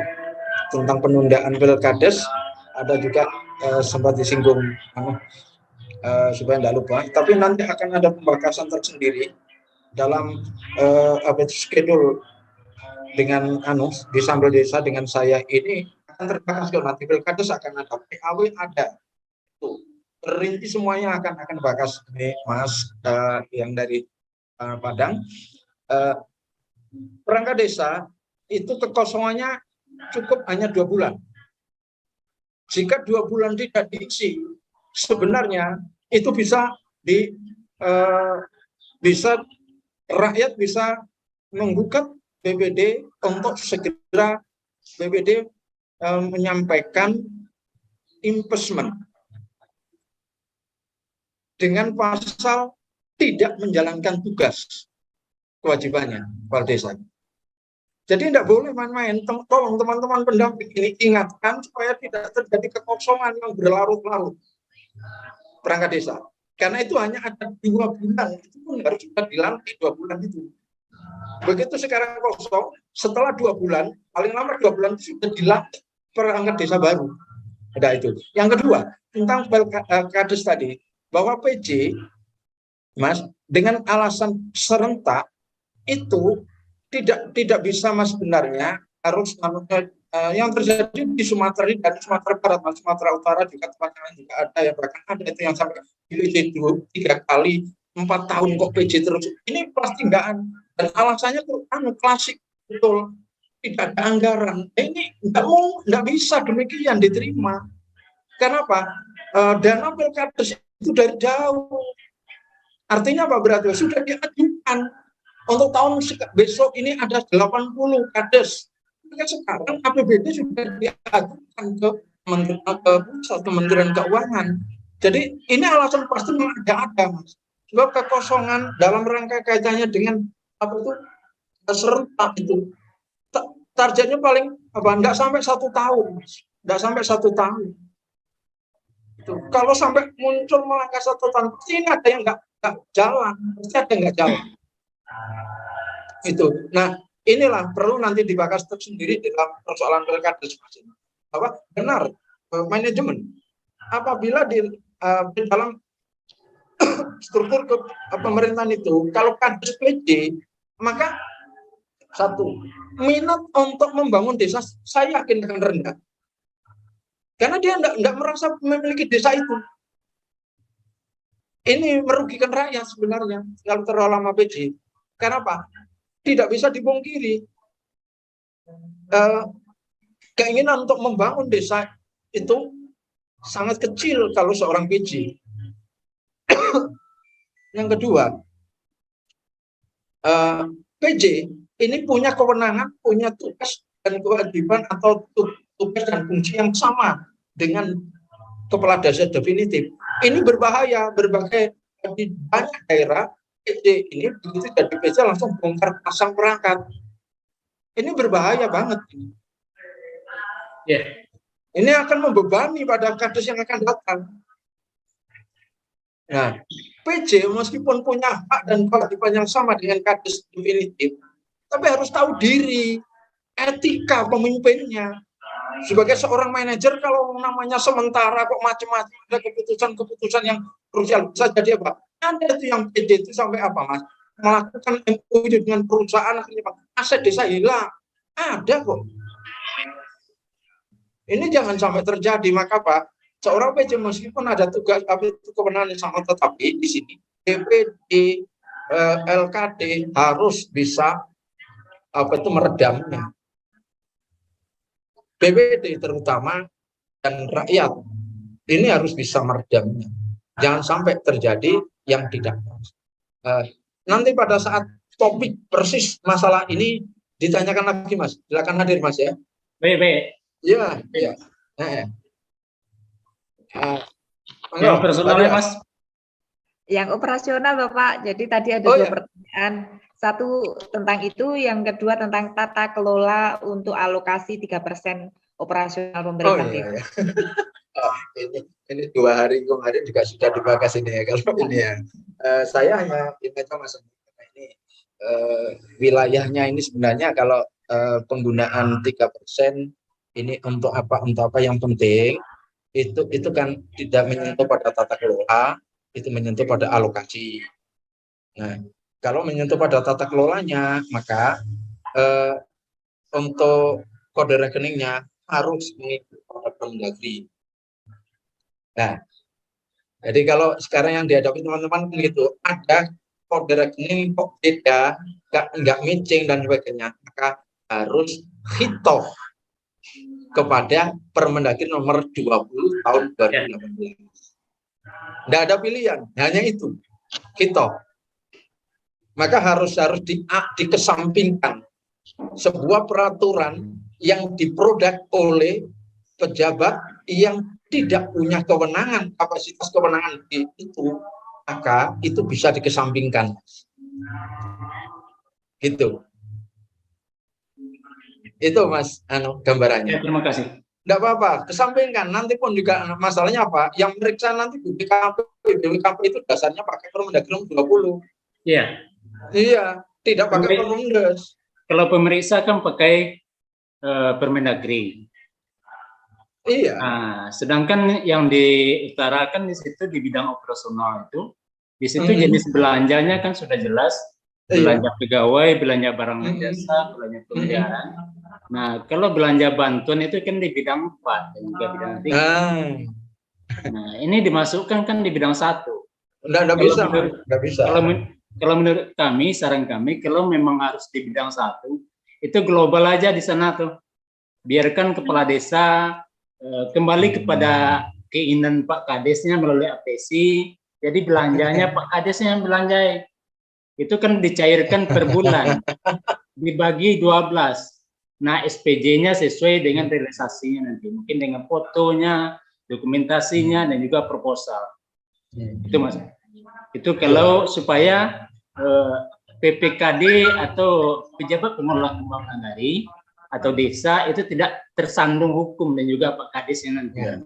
tentang penundaan pilkades, ada juga sempat disinggung supaya tidak lupa. Tapi nanti akan ada pembakasan tersendiri dalam schedule dengan di Sambal Desa dengan saya ini akan terbahas. Nanti pilkades akan ada, PAW ada, tuh rinci semuanya akan dibahas nih Mas yang dari Padang. Perangkat desa itu kekosongannya cukup hanya 2 bulan. Jika 2 bulan tidak diisi, sebenarnya itu bisa rakyat bisa menggugat BPD untuk segera BPD menyampaikan impeachment dengan pasal tidak menjalankan tugas kewajibannya kepala desa. Jadi tidak boleh main-main. Tolong teman-teman pendamping ini ingatkan supaya tidak terjadi kekosongan yang berlarut-larut perangkat desa. Karena itu hanya ada 2 bulan, itu pun harus sudah dilantik 2 bulan itu. Begitu sekarang kosong, setelah 2 bulan, paling lama 2 bulan itu sudah dilantik perangkat desa baru. Ada itu. Yang kedua, tentang Kades tadi, bahwa PJ, Mas, dengan alasan serentak itu tidak bisa Mas sebenarnya harus yang terjadi di Sumatera dan Sumatera Barat, Mas, Sumatera Utara juga tempat lain juga ada ya, bahkan ada itu yang sampai PJ 3 kali 4 tahun kok PJ terus. Ini pasti dan alasannya tuh klasik betul, tidak ada anggaran. Ini nggak bisa demikian diterima. Kenapa? Dana pilkades itu dari jauh. Artinya apa berarti? Sudah diajukan. Untuk tahun besok ini ada 80 kades. Sekarang APBD sudah diajukan ke Kementerian Keuangan. Jadi ini alasan pasti ada, Mas. Sebab kekosongan dalam rangka kaitannya dengan serentak itu. Targetnya paling enggak sampai 1 tahun, Mas. Enggak sampai 1 tahun. Itu. Kalau sampai muncul melangkah 1 tahun, ini ada yang enggak jalan, pasti ada yang enggak jalan. Itu. Nah, inilah perlu nanti dibahas tersendiri dalam persoalan pilkades bahwa benar manajemen apabila di dalam struktur pemerintahan itu kalau kades PJ maka minat untuk membangun desa saya yakin akan rendah karena dia tidak merasa memiliki desa itu. Ini merugikan rakyat sebenarnya kalau terlalu lama PJ. Kenapa? Tidak bisa dipungkiri keinginan untuk membangun desa itu sangat kecil kalau seorang PJ. Yang kedua, PJ ini punya kewenangan, punya tugas dan kewajiban atau tugas dan fungsi yang sama dengan kepala desa definitif. Ini berbahaya di banyak daerah PJ ini begitu jadi PJ langsung bongkar pasang perangkat. Ini berbahaya banget. Ya. Ini akan membebani pada kades yang akan datang. Nah, PJ meskipun punya hak dan kewajiban yang sama dengan kades definitif, tapi harus tahu diri, etika pemimpinnya. Sebagai seorang manajer, kalau namanya sementara kok macam-macam, ada keputusan-keputusan yang krusial, bisa jadi apa? Ada itu yang PJ itu sampai apa, Mas? Melakukan MOU dengan perusahaan, akhirnya aset desa hilang. Ada kok. Ini jangan sampai terjadi, maka Pak, seorang PJ meskipun ada tugas itu kewenangan sama, tetapi di sini DPD, LKD harus bisa meredamnya. BPD terutama dan rakyat ini harus bisa meredamnya. Jangan sampai terjadi yang tidak. Nanti pada saat topik persis masalah ini ditanyakan lagi, Mas. Silakan hadir, Mas, ya. Baik. Iya. Yang personalnya, Mas? Yang operasional, Bapak. Jadi tadi ada dua pertanyaan. Satu tentang itu, yang kedua tentang tata kelola untuk alokasi 3% operasional pemerintah. Iya. Ini 2 hari kemarin juga sudah dibahas ini ya. Kalau ini ya, saya hanya ini aja, Mas. Ini wilayahnya ini sebenarnya kalau penggunaan 3% ini untuk apa yang penting itu kan tidak menyentuh pada tata kelola, itu menyentuh pada alokasi. Nah, kalau menyentuh pada tata kelolanya, maka untuk kode rekeningnya harus mengikuti Permendagri. Nah, jadi kalau sekarang yang dihadapi teman-teman begitu, ada kode rekening kok beda, nggak matching dan sebagainya, maka harus hitoh kepada Permendagri nomor 20 tahun 2018. Nggak ada pilihan, hanya itu, hitoh. Maka harus dikesampingkan sebuah peraturan yang diproduk oleh pejabat yang tidak punya kewenangan, kapasitas kewenangan itu, maka itu bisa dikesampingkan. Gitu. Itu, Mas, gambarannya. Ya, terima kasih. Enggak apa-apa, kesampingkan. Nanti pun juga masalahnya apa? Yang meriksa nanti BPKP itu dasarnya pakai Permendagri nomor 20. Iya. Iya, tidak pakai Permendes. Kalau pemeriksa kan pakai Permendagri. Iya. Nah, sedangkan yang diutarakan di situ di bidang operasional itu, di situ jenis belanjanya kan sudah jelas, belanja pegawai, belanja barang dan jasa, belanja pemeliharaan. Nah, kalau belanja bantuan itu kan di bidang 4 dan juga bidang 3. Nah, ini dimasukkan kan di bidang 1. Enggak bisa. Kalau menurut kami, saran kami, kalau memang harus di bidang 1, itu global aja di sana tuh. Biarkan kepala desa kembali kepada keinginan Pak Kadesnya melalui APC. Jadi belanjanya Pak Kadesnya yang belanjai. Itu kan dicairkan per bulan, dibagi 12. Nah, SPJ-nya sesuai dengan realisasinya nanti, mungkin dengan fotonya, dokumentasinya, dan juga proposal. Itu, Mas. Itu kalau supaya PPKD atau pejabat pengelola keuangan negeri atau desa itu tidak tersandung hukum dan juga Pak Kades yang nanti. Ya.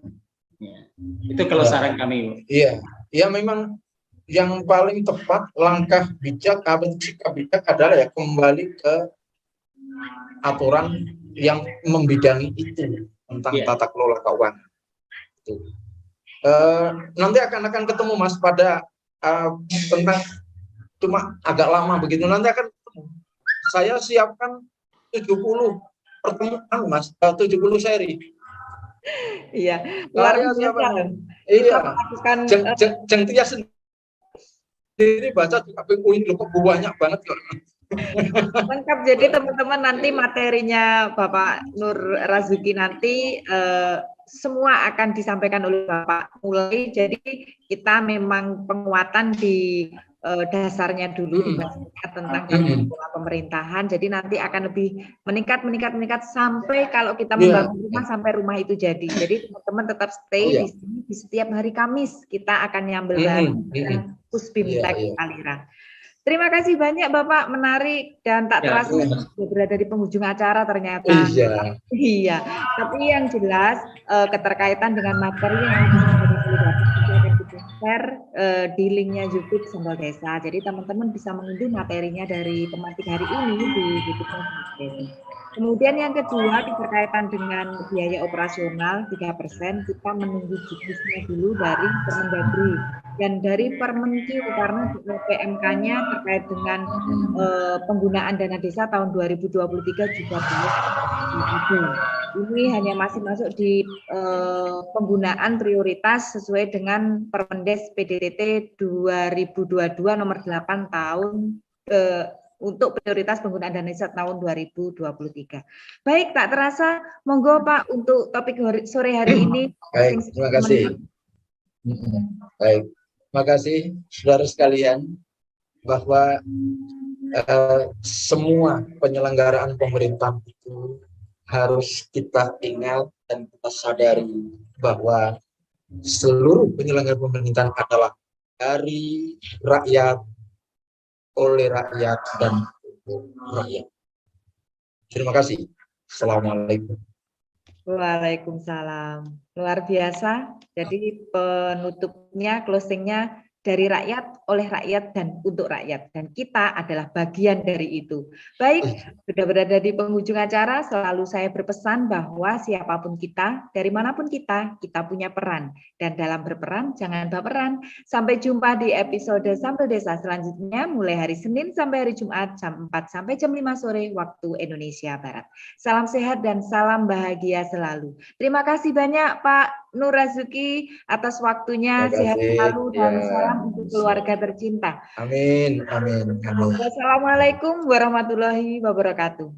Itu kalau saran kami. Iya, memang yang paling tepat langkah bijak, sikap bijak adalah ya kembali ke aturan yang membidangi itu tentang tata kelola keuangan. Nanti akan ketemu, Mas, pada tentang cuma agak lama begitu, nanti akan ketemu. Saya siapkan 70 pertemuan, Mas, 70 seri. Iya, luar biasa. Iya. Jeng Tia sendiri baca juga ini loh, kok banyak banget kok. Lengkap. Jadi teman-teman nanti materinya Bapak Nur Razuki nanti semua akan disampaikan oleh Bapak. Mulai jadi kita memang penguatan di dasarnya dulu tentang pemerintahan. Jadi nanti akan lebih meningkat sampai kalau kita membangun rumah sampai rumah itu jadi. Jadi teman-teman tetap stay di sini di setiap hari Kamis kita akan nyambel bareng dengan Puspimtek Aliran. Terima kasih banyak Bapak, menarik dan tak Ya, terasa iya. sudah berada di penghujung acara ternyata. Iya. Iya, tapi yang jelas keterkaitan dengan materi yang bisa menjadi solidaris itu akan kita share di linknya YouTube Sambal Desa. Jadi teman-teman bisa mengunduh materinya dari pemantik hari ini di YouTube-nya Sambal Desa. Kemudian yang kedua, keterkaitan dengan biaya operasional 3%, kita menunggu juknisnya dulu dari Permendagri dan dari Permenkyu, karena PMK-nya terkait dengan penggunaan dana desa tahun 2023 juga belum ada. Ini hanya masih masuk di penggunaan prioritas sesuai dengan Permendes PDTT 2022 nomor 8 tahun untuk prioritas penggunaan dana desa tahun 2023. Baik, tak terasa, monggo Pak untuk topik sore hari ini. Baik, terima kasih. Baik, terima kasih saudara sekalian, bahwa semua penyelenggaraan pemerintahan itu harus kita ingat dan kita sadari bahwa seluruh penyelenggaraan pemerintahan adalah dari rakyat, oleh rakyat, dan untuk rakyat. Terima kasih. Assalamualaikum. Waalaikumsalam. Luar biasa. Jadi penutupnya, closingnya dari rakyat, oleh rakyat, dan untuk rakyat. Dan kita adalah bagian dari itu. Baik, sudah berada di penghujung acara, selalu saya berpesan bahwa siapapun kita, dari manapun kita punya peran. Dan dalam berperan, jangan baperan. Sampai jumpa di episode Sambal Desa selanjutnya, mulai hari Senin sampai hari Jumat, jam 4 sampai jam 5 sore, waktu Indonesia Barat. Salam sehat dan salam bahagia selalu. Terima kasih banyak Pak Nur Razuki atas waktunya. Sehat selalu dan salam untuk keluarga tercinta. Amin, amin, amin. Wassalamualaikum warahmatullahi wabarakatuh.